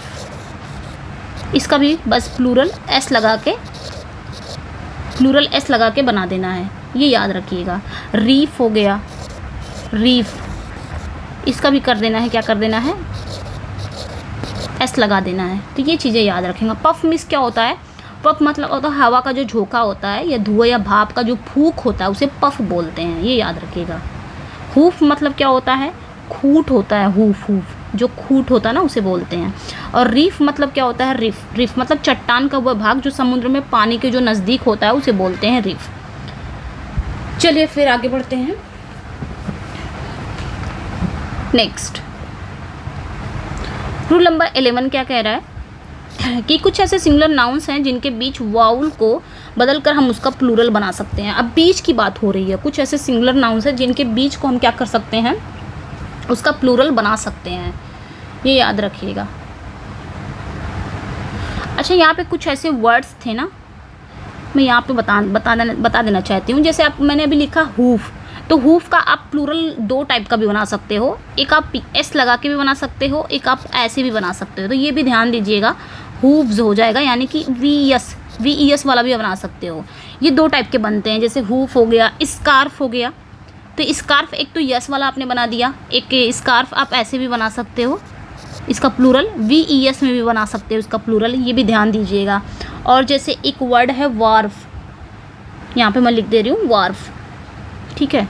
इसका भी बस प्लूरल S लगा के बना देना है, ये याद रखिएगा। रीफ हो गया, रीफ, इसका भी कर देना है, क्या कर देना है, S लगा देना है। तो ये चीज़ें याद रखेंगे। पफ मीन्स क्या होता है, पफ मतलब होता है हवा का जो झोंका होता है, या धुआं या भाप का जो फूंक होता है, उसे पफ बोलते हैं, ये याद रखिएगा। हूफ मतलब क्या होता है, खूंट होता है, हूफ जो खूंट होता है ना, उसे बोलते हैं। और रीफ मतलब क्या होता है, रीफ मतलब चट्टान का वह भाग जो समुद्र में पानी के जो नज़दीक होता है, उसे बोलते हैं रीफ। चलिए फिर आगे बढ़ते हैं। नेक्स्ट रूल नंबर 11 क्या कह रहा है कि कुछ ऐसे सिंगुलर नाउन्स हैं जिनके बीच वाउल को बदलकर हम उसका प्लूरल बना सकते हैं। अब बीच की बात हो रही है, कुछ ऐसे सिंगुलर नाउन्स हैं जिनके बीच को हम क्या कर सकते हैं, उसका प्लूरल बना सकते हैं, ये याद रखिएगा। अच्छा, यहाँ पे कुछ ऐसे वर्ड्स थे ना, मैं यहाँ पे बता देना चाहती हूँ। जैसे मैंने अभी लिखा हूफ, तो हूफ का आप प्लूरल 2 टाइप का भी बना सकते हो। एक आप S लगा के भी बना सकते हो, एक आप ऐसे भी बना सकते हो। तो ये भी ध्यान दीजिएगा, हूव्स हो जाएगा, यानी कि VES वाला भी बना सकते हो। ये 2 टाइप के बनते हैं, जैसे हूफ हो गया, स्कार्फ हो गया। तो स्कार्फ एक तो यस वाला आपने बना दिया, एक स्कार्फ आप ऐसे भी बना सकते हो, इसका प्लूरल VES में भी बना सकते हो इसका प्लूरल, ये भी ध्यान दीजिएगा। और जैसे एक वर्ड है वार्फ, यहाँ पे मैं लिख दे रही हूँ वार्फ, ठीक है।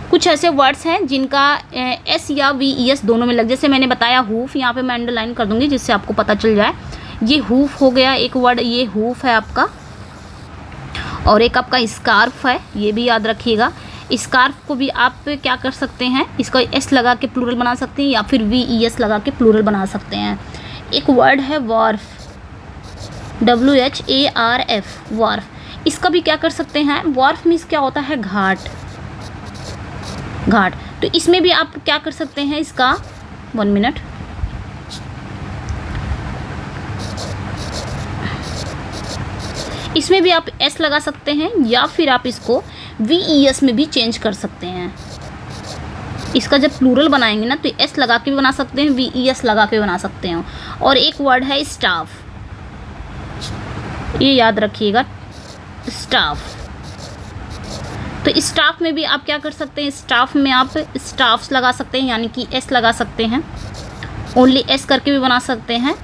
कुछ ऐसे वर्ड्स हैं जिनका S या VES दोनों में लग, जैसे मैंने बताया हूफ, यहाँ पे मैं अंडरलाइन कर दूँगी जिससे आपको पता चल जाए। ये हूफ हो गया एक वर्ड, ये हूफ है आपका। और एक आपका स्कार्फ है, ये भी याद रखिएगा। स्कार्फ को भी आप क्या कर सकते हैं, इसको S लगा के प्लूरल बना सकते हैं, या फिर VES लगा के प्लूरल बना सकते हैं। एक वर्ड है वार्फ, WHARF, वार्फ, इसका भी क्या कर सकते हैं, वार्फ मीन्स क्या होता है, घाट। तो इसमें भी आप क्या कर सकते हैं, इसका 1 मिनट, इसमें भी आप S लगा सकते हैं, या फिर आप इसको VES में भी चेंज कर सकते हैं। इसका जब प्लूरल बनाएंगे ना, तो S लगा के भी बना सकते हैं, VES लगा के भी बना सकते हैं। और एक वर्ड है स्टाफ, ये याद रखिएगा, स्टाफ। तो स्टाफ में भी आप क्या कर सकते हैं, स्टाफ में आप स्टाफ्स लगा सकते हैं, यानी कि S लगा सकते हैं, ओनली S करके भी बना सकते हैं।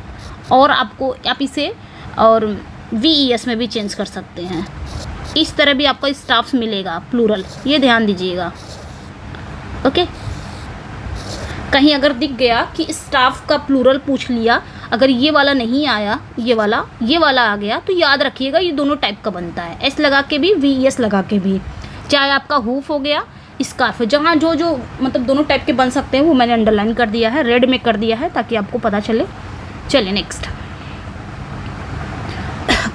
और आप इसे और VES में भी चेंज कर सकते हैं। इस तरह भी आपको स्टाफ्स मिलेगा प्लूरल, ये ध्यान दीजिएगा। ओके, कहीं अगर दिख गया कि स्टाफ का प्लूरल पूछ लिया, अगर ये वाला नहीं आया, ये वाला आ गया, तो याद रखिएगा ये दोनों टाइप का बनता है, S लगा के भी, VES लगा के भी। चाहे आपका हूफ हो गया, स्कार्फ, जहाँ जो मतलब दोनों टाइप के बन सकते हैं, वो मैंने अंडरलाइन कर दिया है, रेड में कर दिया है, ताकि आपको पता चले। चलिए नेक्स्ट,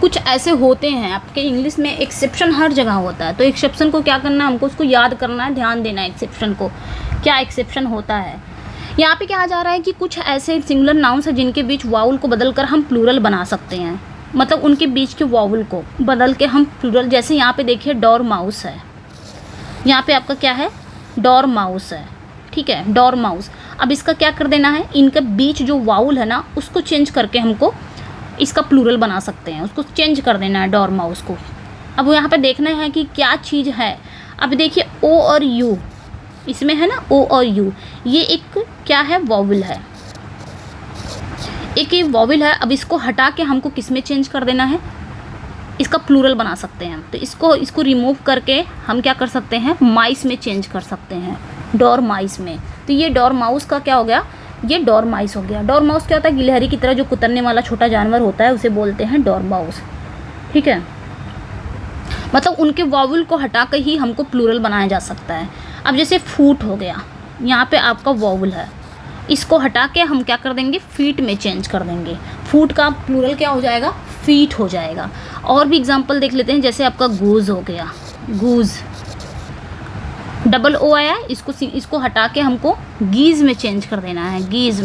कुछ ऐसे होते हैं आपके इंग्लिश में, एक्सेप्शन हर जगह होता है। तो एक्सेप्शन को क्या करना है, हमको उसको याद करना है, ध्यान देना है एक्सेप्शन को, क्या एक्सेप्शन होता है। यहाँ पे कहा जा रहा है कि कुछ ऐसे सिंगुलर नाउन्स हैं जिनके बीच वाउल को बदलकर हम प्लूरल बना सकते हैं, मतलब उनके बीच के वाउल को बदल के हम प्लूरल, जैसे यहाँ पे देखिए डोर माउस है, यहाँ पे आपका क्या है, डोर माउस है, ठीक है, डोर माउस। अब इसका क्या कर देना है, इनके बीच जो वाउल है ना, उसको चेंज करके हमको इसका प्लूरल बना सकते हैं, उसको चेंज कर देना है डोर माउस को। अब यहाँ पे देखना है कि क्या चीज़ है। अब देखिए O और U, इसमें है ना ओ और यू, ये एक क्या है, वॉवल है, एक ये वॉवल है। अब इसको हटा के हमको किस में चेंज कर देना है, इसका प्लूरल बना सकते हैं। तो इसको रिमूव करके हम क्या कर सकते हैं, माइस में चेंज कर सकते हैं, डोर माइस में। तो ये डोर माउस का क्या हो गया, ये डोर माइस हो गया। डोर माउस क्या होता है, गिलहरी की तरह जो कुतरने वाला छोटा जानवर होता है उसे बोलते हैं डोर माउस। ठीक है, मतलब उनके वॉवल को हटा कर ही हमको प्लूरल बनाया जा सकता है। अब जैसे फूट हो गया, यहाँ पे आपका वॉवल है, इसको हटा के हम क्या कर देंगे, फीट में चेंज कर देंगे। फूट का प्लूरल क्या हो जाएगा, फीट हो जाएगा। और भी एग्जांपल देख लेते हैं, जैसे आपका गूज हो गया, गूज, डबल ओ आया, इसको हटा के हमको गीज में चेंज कर देना है, गीज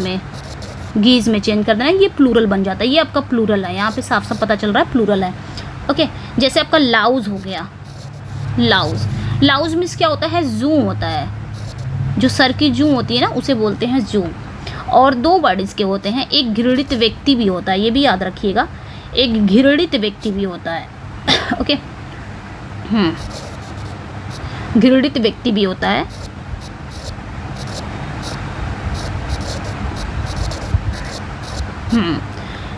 में चेंज कर देना है, ये प्लूरल बन जाता है। ये आपका प्लूरल है, यहाँ पे साफ साफ पता चल रहा है प्लूरल है। ओके, जैसे आपका लाउज हो गया, लाउज मीन्स क्या होता है, जू होता है, जो सर की जू होती है ना उसे बोलते हैं जू। और दो वर्ड इसके होते हैं, एक घृणित व्यक्ति भी होता है, ये भी याद रखिएगा, एक घृणित व्यक्ति भी होता है। ओके, घृणित व्यक्ति भी होता है।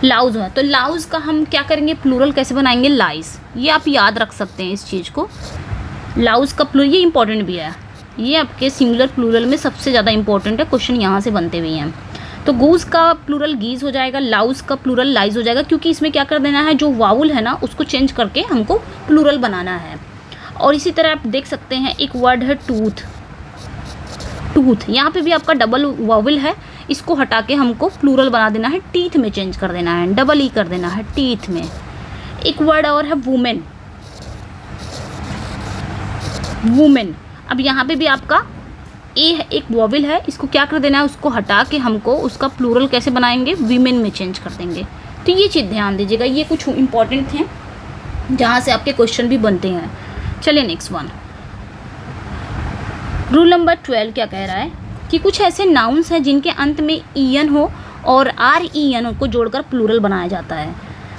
लाउज है, तो लाउज का हम क्या करेंगे, प्लूरल कैसे बनाएंगे, लाइज। ये आप याद रख सकते हैं इस चीज़ को, लाउज का प्लूरल, ये इंपॉर्टेंट भी है, ये आपके सिंगुलर प्लूरल में सबसे ज़्यादा इंपॉर्टेंट है, क्वेश्चन यहाँ से बनते हुए हैं। तो गूज का प्लूरल गीज हो जाएगा, लाउज का प्लूरल लाइज हो जाएगा, क्योंकि इसमें क्या कर देना है, जो वाउल है ना उसको चेंज करके हमको प्लूरल बनाना है। और इसी तरह आप देख सकते हैं, एक वर्ड है टूथ, यहाँ पे भी आपका डबल वाउल है, इसको हटा के हमको प्लूरल बना देना है, टीथ में चेंज कर देना है, डबल ई कर देना है टीथ में। एक वर्ड और है वुमेन, अब यहाँ पे भी आपका ए है, एक वॉवल है, इसको क्या कर देना है, उसको हटा के हमको उसका प्लूरल कैसे बनाएंगे, वीमेन में चेंज कर देंगे। तो ये चीज़ ध्यान दीजिएगा, ये कुछ इंपॉर्टेंट हैं जहाँ से आपके क्वेश्चन भी बनते हैं। चलिए नेक्स्ट वन, रूल नंबर 12 क्या कह रहा है कि कुछ ऐसे नाउन्स हैं जिनके अंत में ईएन हो और आर ई एन को जोड़कर प्लूरल बनाया जाता है।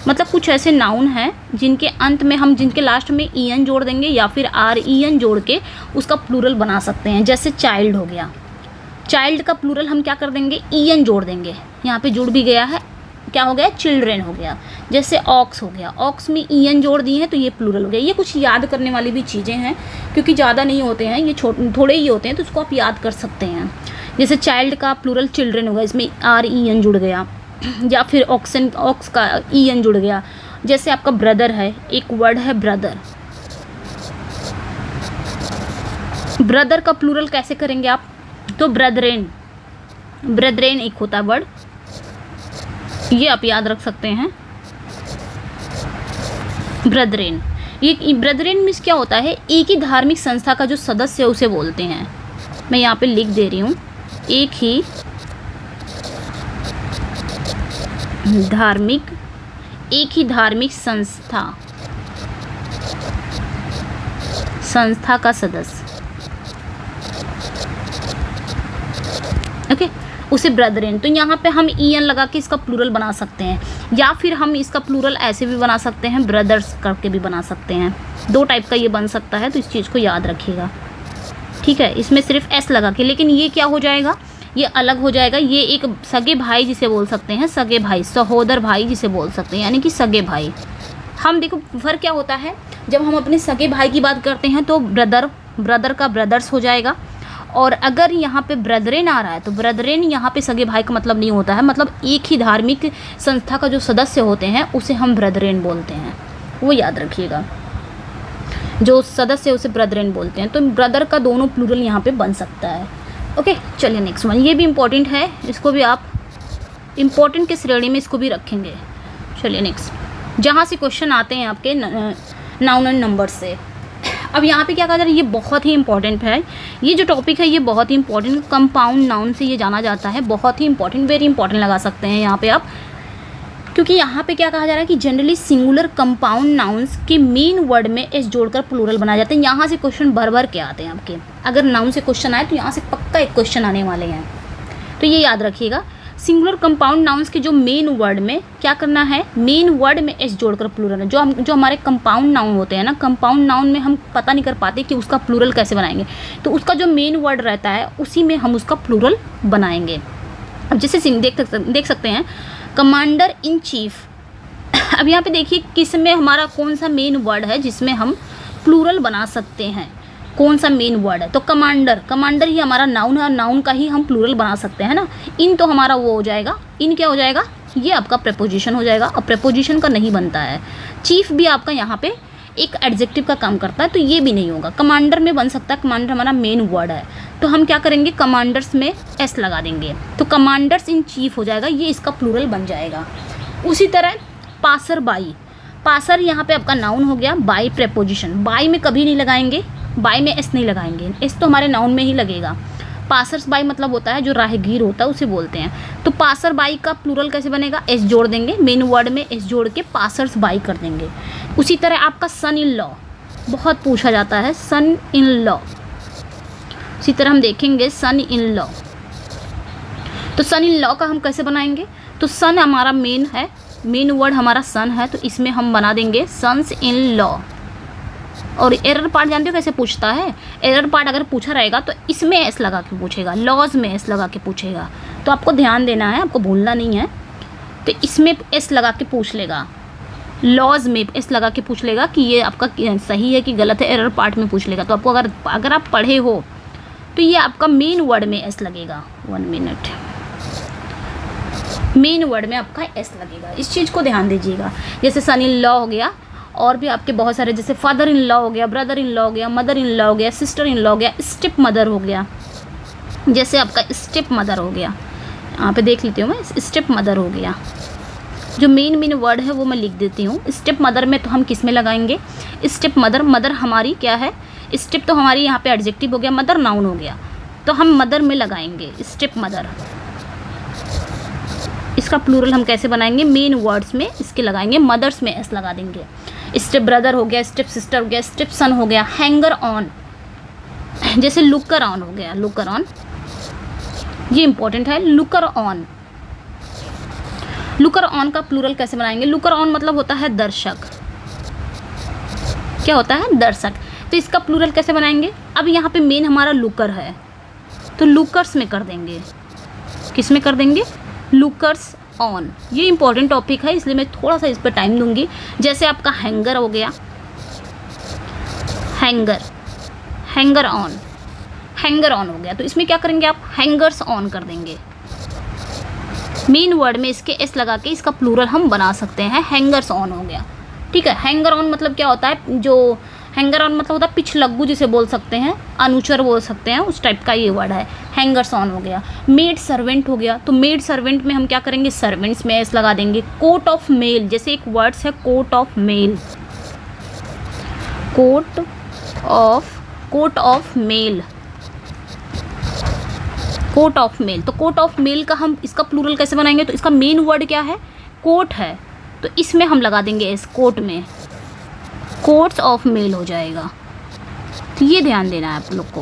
मतलब कुछ ऐसे नाउन हैं जिनके अंत में हम, जिनके लास्ट में ई एन जोड़ देंगे या फिर आर ई एन जोड़ के उसका प्लूरल बना सकते हैं। जैसे चाइल्ड हो गया, चाइल्ड का प्लूरल हम क्या कर देंगे, ई एन जोड़ देंगे, यहाँ पे जुड़ भी गया है, क्या हो गया, चिल्ड्रेन हो गया। जैसे ऑक्स हो गया, ऑक्स में ई एन जोड़ दिए हैं तो ये प्लूरल हो गया। ये कुछ याद करने वाली भी चीज़ें हैं, क्योंकि ज़्यादा नहीं होते हैं, ये थोड़े ही होते हैं, तो उसको आप याद कर सकते हैं। जैसे चाइल्ड का प्लूरल चिल्ड्रेन होगा, इसमें आर ई एन जुड़ गया, या फिर ऑक्स का ई एन जुड़ गया। जैसे आपका ब्रदर है, एक वर्ड है ब्रदर, ब्रदर का प्लूरल कैसे करेंगे आप, तो ब्रदरेन एक होता है वर्ड, ये आप याद रख सकते हैं, ब्रदरेन। ये ब्रदरेन मीन्स क्या होता है, एक ही धार्मिक संस्था का जो सदस्य है उसे बोलते हैं। मैं यहाँ पे लिख दे रही हूँ, एक ही धार्मिक संस्था का सदस्य, ओके, उसे ब्रदरेन। तो यहाँ पे हम ई एन लगा के इसका प्लूरल बना सकते हैं, या फिर हम इसका प्लूरल ऐसे भी बना सकते हैं, ब्रदर्स करके भी बना सकते हैं। दो टाइप का ये बन सकता है, तो इस चीज़ को याद रखिएगा, ठीक है। इसमें सिर्फ एस लगा के, लेकिन ये क्या हो जाएगा, ये अलग हो जाएगा। ये एक सगे भाई जिसे बोल सकते हैं, सगे भाई, सहोदर भाई जिसे बोल सकते हैं, यानी कि सगे भाई। हम देखो फ़र्क क्या होता है, जब हम अपने सगे भाई की बात करते हैं तो ब्रदर का ब्रदर्स हो जाएगा, और अगर यहाँ पे ब्रदरेन आ रहा है तो ब्रदरेन यहाँ पे सगे भाई का मतलब नहीं होता है, मतलब एक ही धार्मिक संस्था का जो सदस्य होते हैं उसे हम ब्रदरेन बोलते हैं, वो याद रखिएगा। जो सदस्य उसे ब्रदरेन बोलते हैं, तो ब्रदर का दोनों प्लूरल यहाँ पे बन सकता है। ओके, चलिए नेक्स्ट वन, ये भी इम्पॉर्टेंट है, इसको भी आप इम्पॉर्टेंट के श्रेणी में इसको भी रखेंगे। चलिए नेक्स्ट, जहाँ से क्वेश्चन आते हैं आपके नाउन एंड नंबर से। अब यहाँ पे क्या कहा जा रहा है, ये बहुत ही इंपॉर्टेंट है, ये जो टॉपिक है ये बहुत ही इंपॉर्टेंट, कंपाउंड नाउन से ये जाना जाता है, बहुत ही इंपॉर्टेंट, वेरी इंपॉर्टेंट लगा सकते हैं यहाँ पे आप, क्योंकि यहाँ पे क्या कहा जा रहा है कि जनरली सिंगुलर कंपाउंड नाउन्स के मेन वर्ड में एस जोड़कर प्लूरल बनाए जाते हैं। यहाँ से क्वेश्चन भर के आते हैं आपके, अगर नाउन से क्वेश्चन आए तो यहाँ से पक्का एक क्वेश्चन आने वाले हैं, तो ये याद रखिएगा। सिंगुलर कंपाउंड नाउन्स के जो मेन वर्ड में क्या करना है, मेन वर्ड में एस जोड़कर प्लूरल है। जो हमारे कंपाउंड नाउन होते हैं ना, कंपाउंड नाउन में हम पता नहीं कर पाते कि उसका प्लूरल कैसे बनाएंगे, तो उसका जो मेन वर्ड रहता है उसी में हम उसका प्लूरल बनाएंगे। अब जैसे देख सकते हैं कमांडर इन चीफ। अब यहाँ पे देखिए किस में हमारा कौन सा मेन वर्ड है जिसमें हम प्लूरल बना सकते हैं, कौन सा मेन वर्ड है, तो कमांडर ही हमारा नाउन है और नाउन का ही हम प्लूरल बना सकते हैं ना। इन तो हमारा वो हो जाएगा, इन क्या हो जाएगा, ये आपका प्रेपोजिशन हो जाएगा और प्रेपोजिशन का नहीं बनता है। चीफ भी आपका यहाँ पे एक एडजेक्टिव का काम करता है, तो ये भी नहीं होगा। कमांडर में बन सकता है, कमांडर हमारा मेन वर्ड है, तो हम क्या करेंगे, कमांडर्स में एस लगा देंगे, तो कमांडर्स इन चीफ हो जाएगा, ये इसका प्लूरल बन जाएगा। उसी तरह पासर बाई, पासर यहाँ पे आपका नाउन हो गया, बाई प्रेपोजिशन, बाई में कभी नहीं लगाएंगे, बाई में एस नहीं लगाएंगे, एस तो हमारे नाउन में ही लगेगा। पासर्स बाई मतलब होता है जो राहगीर होता है उसे बोलते हैं, तो पासर बाई का प्लूरल कैसे बनेगा, एस जोड़ देंगे, मेन वर्ड में एस जोड़ के पासर्स बाई कर देंगे। उसी तरह आपका सन इन लॉ बहुत पूछा जाता है, सन इन लॉ, उसी तरह हम देखेंगे सन इन लॉ, तो सन इन लॉ का हम कैसे बनाएंगे, तो सन हमारा मेन है, मेन वर्ड हमारा सन है, तो इसमें हम बना देंगे सन्स इन लॉ। और एरर पार्ट जानते हो कैसे पूछता है, एरर पार्ट अगर पूछा रहेगा तो इसमें एस लगा के पूछेगा, लॉज में एस लगा के पूछेगा, तो आपको ध्यान देना है, आपको भूलना नहीं है। तो इसमें एस लगा के पूछ लेगा, लॉज में एस लगा के पूछ लेगा कि ये आपका सही है कि गलत है, एरर पार्ट में पूछ लेगा। तो आपको अगर आप पढ़े हो तो ये आपका मेन वर्ड में एस लगेगा, 1 मिनट, मेन वर्ड में आपका एस लगेगा, इस चीज़ को ध्यान दीजिएगा। जैसे सन इन लॉ हो गया, और भी आपके बहुत सारे, जैसे फादर इन लॉ हो गया, ब्रदर इन लॉ हो गया, मदर इन लॉ हो गया, सिस्टर इन लॉ हो गया, स्टेप मदर हो गया, जैसे आपका स्टेप मदर हो गया, यहाँ पे देख लेती हूँ मैं, स्टेप मदर हो गया। जो मेन वर्ड है वो मैं लिख देती हूँ। स्टेप मदर में तो हम किस में लगाएंगे, स्टेप मदर, मदर हमारी क्या है, स्टेप तो हमारी यहाँ पे एडजेक्टिव हो गया, मदर नाउन हो गया, तो हम मदर में लगाएंगे स्टेप मदर। इसका प्लूरल हम कैसे बनाएंगे, मेन वर्ड्स में इसके लगाएंगे, मदर्स में एस लगा देंगे। स्टेप ब्रदर हो गया, स्टेप सिस्टर हो गया, स्टेप सन हो गया, हैंगर ऑन, जैसे लुकर ऑन हो गया, लुकर ऑन, ये इंपॉर्टेंट है, लुकर ऑन। लुकर ऑन का प्लूरल कैसे बनाएंगे, लुकर ऑन मतलब होता है दर्शक, क्या होता है, दर्शक, तो इसका प्लूरल कैसे बनाएंगे। अब यहाँ पे मेन हमारा लुकर है, तो लुकर्स में कर देंगे, किस में कर देंगे, लुकर्स ऑन। ये इंपॉर्टेंट टॉपिक है इसलिए मैं थोड़ा सा इस पर टाइम दूंगी। जैसे आपका हैंगर हो गया, hanger, hanger on, hanger on हो गया, तो इसमें क्या करेंगे आप, हैंगर्स ऑन कर देंगे, मेन वर्ड में इसके एस लगा के इसका प्लूरल हम बना सकते हैं, हैंगर्स ऑन हो गया। ठीक है, हैंगर ऑन मतलब क्या होता है, जो हैंगर ऑन मतलब होता है पिछलग्गू जिसे बोल सकते हैं, अनुचर बोल सकते हैं, उस टाइप का ये वर्ड है, हैंगर्स ऑन हो गया। मेड सर्वेंट हो गया, तो मेड सर्वेंट में हम क्या करेंगे, सर्वेंट्स में एस लगा देंगे। कोट ऑफ मेल, जैसे एक वर्ड्स है coat of mail, coat of mail, coat of mail, तो कोट ऑफ मेल का हम इसका प्लूरल कैसे बनाएंगे, तो इसका मेन वर्ड क्या है, कोट है, तो इसमें हम लगा देंगे एस, कोट में, कोट्स ऑफ मेल हो जाएगा। तो ये ध्यान देना है आप लोग को,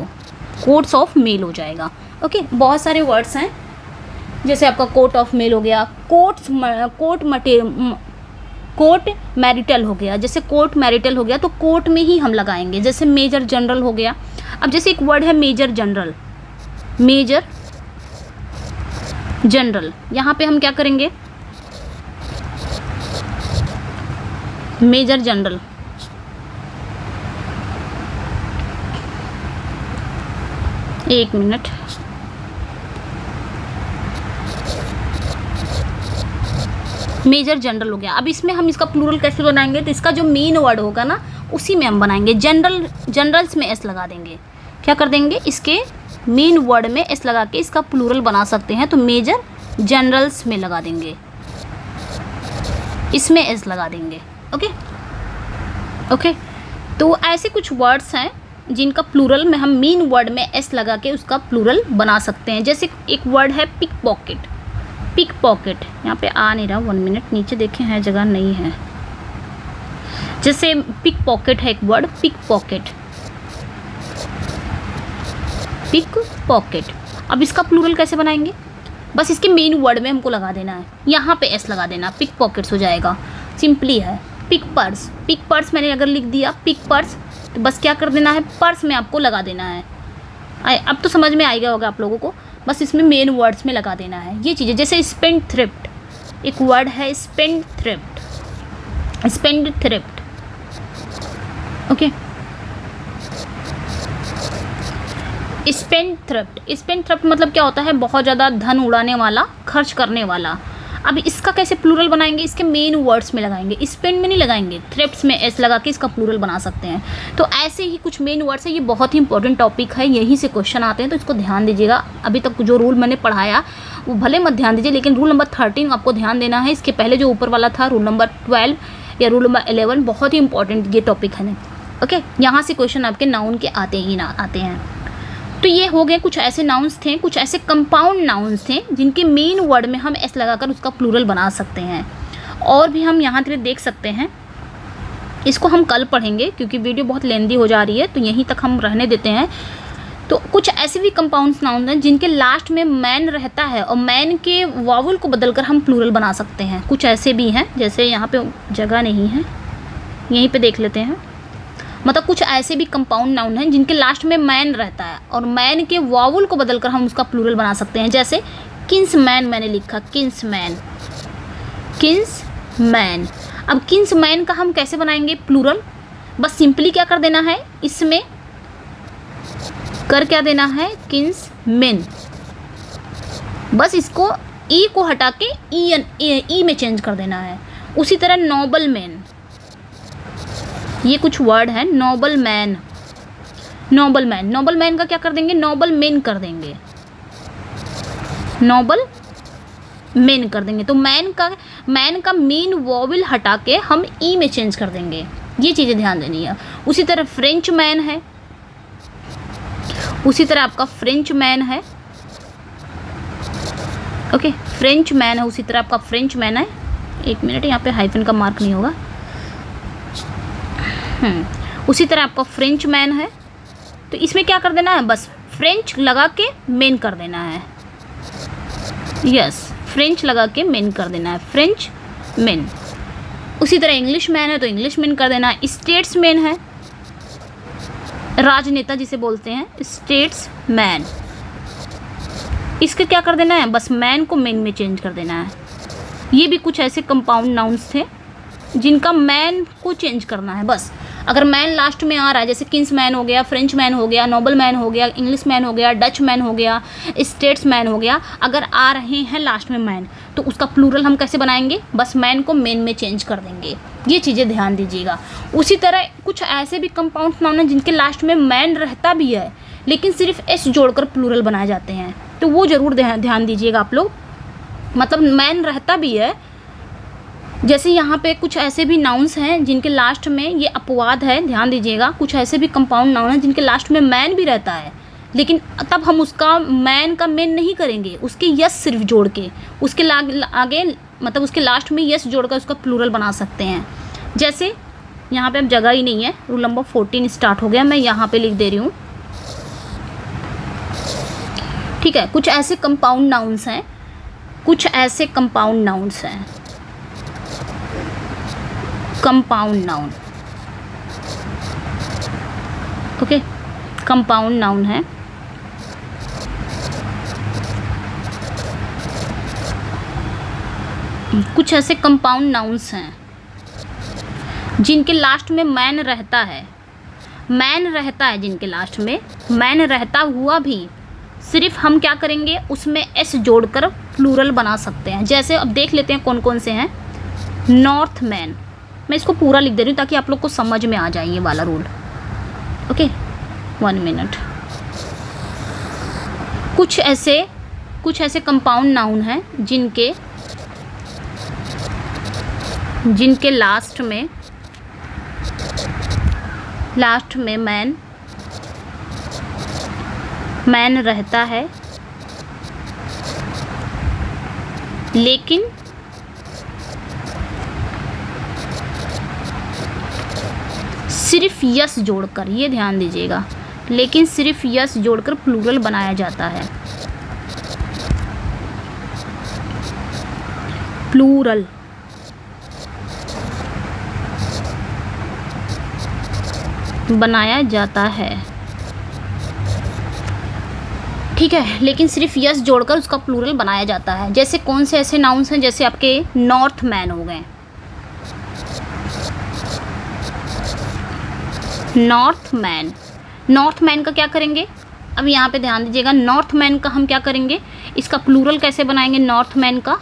कोट्स ऑफ मेल हो जाएगा। ओके, बहुत सारे वर्ड्स हैं, जैसे आपका कोट ऑफ मेल हो गया, कोट मैरिटल हो गया, जैसे कोट मैरिटल हो गया तो कोट में ही हम लगाएंगे। जैसे मेजर जनरल हो गया, अब जैसे एक वर्ड है मेजर जनरल, मेजर जनरल, यहाँ पे हम क्या करेंगे, मेजर जनरल, एक मिनट, मेजर जनरल हो गया। अब इसमें हम इसका प्लूरल कैसे बनाएंगे, तो इसका जो मेन वर्ड होगा ना उसी में हम बनाएंगे, जनरल, जनरल्स में एस लगा देंगे, क्या कर देंगे, इसके मेन वर्ड में एस लगा के इसका प्लूरल बना सकते हैं, तो मेजर जनरल्स में लगा देंगे, इसमें एस लगा देंगे। ओके ओके, तो ऐसे कुछ वर्ड्स हैं जिनका प्लूरल में हम मेन वर्ड में एस लगा के उसका प्लूरल बना सकते हैं। जैसे एक वर्ड है पिक पॉकेट, पिक पॉकेट, यहाँ पे आ नहीं रहा, 1 मिनट, नीचे देखें है, जगह नहीं है। जैसे पिक पॉकेट है एक word, pickpocket, pickpocket. अब इसका प्लूरल कैसे बनाएंगे, बस इसके मेन वर्ड में हमको लगा देना है, यहाँ पे एस लगा देना, पिक पॉकेट्स हो जाएगा, सिंपली है। पिक पर्स, पिक पर्स मैंने अगर लिख दिया पिक पर्स, तो बस क्या कर देना है, पर्स में आपको लगा देना है। अब तो समझ में आ गया होगा आप लोगों को, बस इसमें मेन वर्ड्स में लगा देना है ये चीज़ें। जैसे स्पेंड थ्रिफ्ट, एक वर्ड है spend thrift, spend thrift, okay. Spend thrift, spend thrift मतलब क्या होता है, बहुत ज़्यादा धन उड़ाने वाला, खर्च करने वाला। अब इसका कैसे प्लूरल बनाएंगे, इसके मेन वर्ड्स में लगाएंगे, स्पेंड में नहीं लगाएंगे, थ्रिफ्ट्स में एस लगा के इसका प्लूरल बना सकते हैं। तो ऐसे ही कुछ मेन वर्ड्स है, ये बहुत ही इंपॉर्टेंट टॉपिक है, यहीं से क्वेश्चन आते हैं, तो इसको ध्यान दीजिएगा। अभी तक जो रूल मैंने पढ़ाया वो भले मत ध्यान दीजिए, लेकिन रूल नंबर 13 आपको ध्यान देना है। इसके पहले जो ऊपर वाला था रूल नंबर 12 या रूल नंबर 11, बहुत ही इंपॉर्टेंट ये टॉपिक है, ओके। यहाँ से क्वेश्चन आपके नाउन के आते हैं। तो ये हो गए कुछ ऐसे नाउन्स थे, कुछ ऐसे कंपाउंड नाउन्स थे जिनके मेन वर्ड में हम एस लगाकर उसका प्लूरल बना सकते हैं। और भी हम यहाँ तक देख सकते हैं, इसको हम कल पढ़ेंगे क्योंकि वीडियो बहुत लेंदी हो जा रही है, तो यहीं तक हम रहने देते हैं। तो कुछ ऐसे भी कंपाउंड नाउन हैं जिनके लास्ट में मैन रहता है और मैन के वावल को बदलकर हम प्लूरल बना सकते हैं। कुछ ऐसे भी हैं, जैसे यहाँ पे जगह नहीं है, यहीं पे देख लेते हैं। मतलब कुछ ऐसे भी कंपाउंड नाउन हैं जिनके लास्ट में मैन रहता है और मैन के वावल को बदलकर हम उसका प्लूरल बना सकते हैं। जैसे किंस मैन मैंने लिखा, किंस मैन, किंस मैन। अब किंस मैन का हम कैसे बनाएंगे प्लूरल, बस सिंपली क्या कर देना है, इसमें कर क्या देना है, किंस मेन, बस इसको ई को हटा के ई में चेंज कर देना है। उसी तरह नोबल मैन, ये कुछ वर्ड है, noble man, noble man, noble man का क्या कर देंगे, नोबल मेन कर देंगे, नोबल मेन कर देंगे। तो मैन का मेन वॉवल हटा के हम ई में चेंज कर देंगे, ये चीज़ें ध्यान देनी है। उसी तरह फ्रेंच मैन है, उसी तरह आपका फ्रेंच मैन है, ओके, फ्रेंच मैन है, उसी तरह आपका फ्रेंच मैन है। एक मिनट, यहाँ पे हाइफन का मार्क नहीं होगा, उसी तरह आपका फ्रेंच मैन है। तो इसमें क्या कर देना है, बस फ्रेंच लगा के मेन कर देना है, यस, फ्रेंच लगा के मेन कर देना है, फ्रेंच मैन। उसी तरह इंग्लिश मैन है तो इंग्लिश मैन कर देना है। स्टेट्स मैन है, राजनेता जिसे बोलते हैं, स्टेट्स मैन, इसके क्या कर देना है, बस मैन को मेन में चेंज कर देना है। ये भी कुछ ऐसे कंपाउंड नाउन्स थे जिनका मैन को चेंज करना है। बस अगर मैन लास्ट में आ रहा है, जैसे किंग्स मैन हो गया, फ्रेंच मैन हो गया, नोबल मैन हो गया, इंग्लिश मैन हो गया, डच मैन हो गया, स्टेट्स मैन हो गया, अगर आ रहे हैं लास्ट में मैन, तो उसका प्लूरल हम कैसे बनाएंगे, बस मैन को मेन में चेंज कर देंगे। ये चीज़ें ध्यान दीजिएगा। उसी तरह कुछ ऐसे भी कंपाउंड नाउन हैं जिनके लास्ट में मैन रहता भी है लेकिन सिर्फ एस जोड़कर प्लूरल बनाए जाते हैं, तो वो ज़रूर ध्यान दीजिएगा आप लोग। मतलब मैन रहता भी है, जैसे यहाँ पे कुछ ऐसे भी नाउन्स हैं जिनके लास्ट में, ये अपवाद है, ध्यान दीजिएगा, कुछ ऐसे भी कंपाउंड नाउन हैं जिनके लास्ट में मैन भी रहता है लेकिन तब हम उसका मैन का मेन नहीं करेंगे, उसके यस सिर्फ जोड़ के उसके आगे, मतलब उसके लास्ट में यस जोड़कर उसका प्लूरल बना सकते हैं। जैसे यहाँ पे अब जगह ही नहीं है, रूल नंबर 14 स्टार्ट हो गया, मैं यहाँ पे लिख दे रही हूँ, ठीक है। कुछ ऐसे कंपाउंड नाउन्स हैं, कुछ ऐसे कंपाउंड नाउन्स हैं, compound noun, okay, compound noun है। कुछ ऐसे कंपाउंड नाउन्स हैं जिनके लास्ट में मैन रहता है, मैन रहता है, जिनके लास्ट में मैन रहता हुआ भी सिर्फ हम क्या करेंगे, उसमें एस जोड़कर प्लूरल बना सकते हैं। जैसे अब देख लेते हैं कौन कौन से हैं। नॉर्थ मैन, मैं इसको पूरा लिख दे रही हूँ ताकि आप लोग को समझ में आ जाए ये वाला रूल, ओके, 1 मिनट। कुछ ऐसे कंपाउंड नाउन हैं जिनके लास्ट में मैन रहता है लेकिन सिर्फ यस जोड़कर, ये ध्यान दीजिएगा, लेकिन सिर्फ यस जोड़कर प्लूरल बनाया जाता है। प्लूरल बनाया जाता है। ठीक है, लेकिन सिर्फ यस जोड़कर उसका प्लूरल बनाया जाता है। जैसे कौन से ऐसे नाउन्स हैं, जैसे आपके नॉर्थ मैन हो गए, नॉर्थ मैन। नॉर्थ मैन का क्या करेंगे, अब यहाँ पे ध्यान दीजिएगा, नॉर्थ मैन का हम क्या करेंगे, इसका प्लूरल कैसे बनाएंगे नॉर्थ मैन का,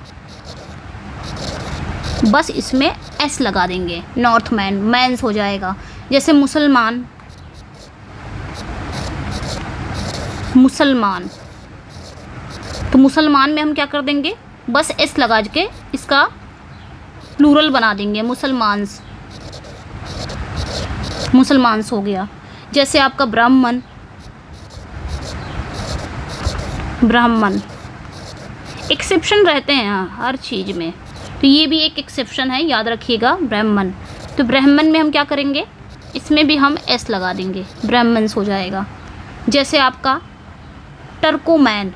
बस इसमें एस लगा देंगे, नॉर्थ मैन, मैंस हो जाएगा। जैसे मुसलमान, मुसलमान, तो मुसलमान में हम क्या कर देंगे, बस एस लगा के इसका प्लूरल बना देंगे, मुसलमान्स, मुसलमान्स हो गया। जैसे आपका ब्राह्मण, ब्राह्मण, एक्सेप्शन रहते हैं हर चीज़ में, तो ये भी एक एक्सेप्शन है, याद रखिएगा, ब्राह्मण। तो ब्राह्मण में हम क्या करेंगे, इसमें भी हम एस लगा देंगे, ब्राह्मण्स हो जाएगा। जैसे आपका टर्कोमैन,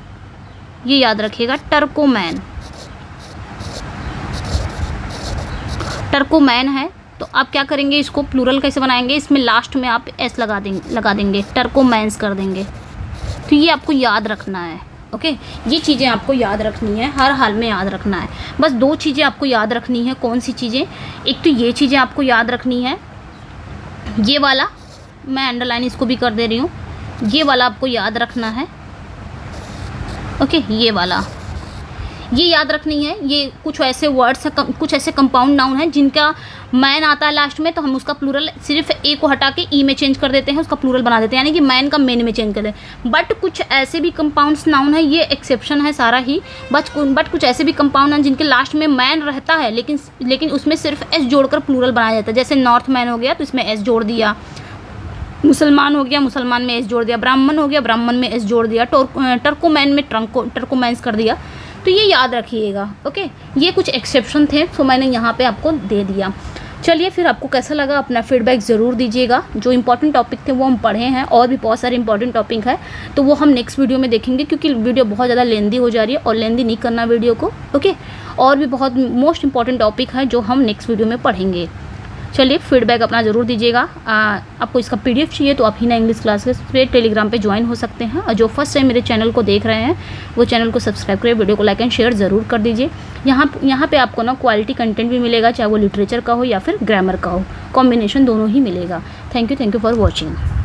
ये याद रखिएगा, टर्कोमैन, टर्कोमैन है, तो आप क्या करेंगे, इसको प्लूरल कैसे बनाएंगे, इसमें लास्ट में आप एस लगा देंगे, टर्कोमैन्स कर देंगे। तो ये आपको याद रखना है, ओके। ये चीज़ें आपको याद रखनी है, हर हाल में याद रखना है। बस दो चीज़ें आपको याद रखनी है, कौन सी चीज़ें, एक तो ये चीज़ें आपको याद रखनी है, ये वाला मैं अंडरलाइन इसको भी कर दे रही हूँ, ये वाला आपको याद रखना है, ओके, ये वाला ये याद रखनी है। ये कुछ ऐसे वर्ड्स हैं, कुछ ऐसे कंपाउंड नाउन हैं जिनका मैन आता है लास्ट में, तो हम उसका प्लूरल सिर्फ ए को हटा के ई में चेंज कर देते हैं, उसका प्लूरल बना देते हैं, यानी कि मैन का मेन में चेंज कर देते हैं। बट कुछ ऐसे भी कंपाउंड्स नाउन है, ये एक्सेप्शन है सारा ही, बट कुछ ऐसे भी कंपाउंड हैं जिनके लास्ट में मैन रहता है, लेकिन उसमें सिर्फ एस जोड़कर प्लूरल बनाया जाता है। जैसे नॉर्थ मैन हो गया तो इसमें एस जोड़ दिया, मुसलमान हो गया, मुसलमान में एस जोड़ दिया, ब्राह्मण हो गया, ब्राह्मण में एस जोड़ दिया, टर्कोमैन में टर्कोमैन्स कर दिया। तो ये याद रखिएगा, ओके। ये कुछ एक्सेप्शन थे, तो मैंने यहाँ पे आपको दे दिया। चलिए, फिर आपको कैसा लगा अपना फीडबैक ज़रूर दीजिएगा। जो इंपॉर्टेंट टॉपिक थे वो हम पढ़े हैं, और भी बहुत सारे इंपॉर्टेंट टॉपिक है, तो वो हम नेक्स्ट वीडियो में देखेंगे, क्योंकि वीडियो बहुत ज़्यादा लेंदी हो जा रही है, और लेंदी नहीं करना वीडियो को, ओके। और भी बहुत मोस्ट इंपॉर्टेंट टॉपिक है जो हम नेक्स्ट वीडियो में पढ़ेंगे। चलिए, फीडबैक अपना ज़रूर दीजिएगा। आपको इसका पीडीएफ चाहिए तो आप हिना इंग्लिश क्लासेस पे टेलीग्राम पे ज्वाइन हो सकते हैं, और जो फर्स्ट टाइम मेरे चैनल को देख रहे हैं वो चैनल को सब्सक्राइब करिए, वीडियो को लाइक एंड शेयर ज़रूर कर दीजिए। यहाँ पे आपको ना क्वालिटी कंटेंट भी मिलेगा, चाहे वो लिटरेचर का हो या फिर ग्रामर का हो, कॉम्बिनेशन दोनों ही मिलेगा। Thank you for watching.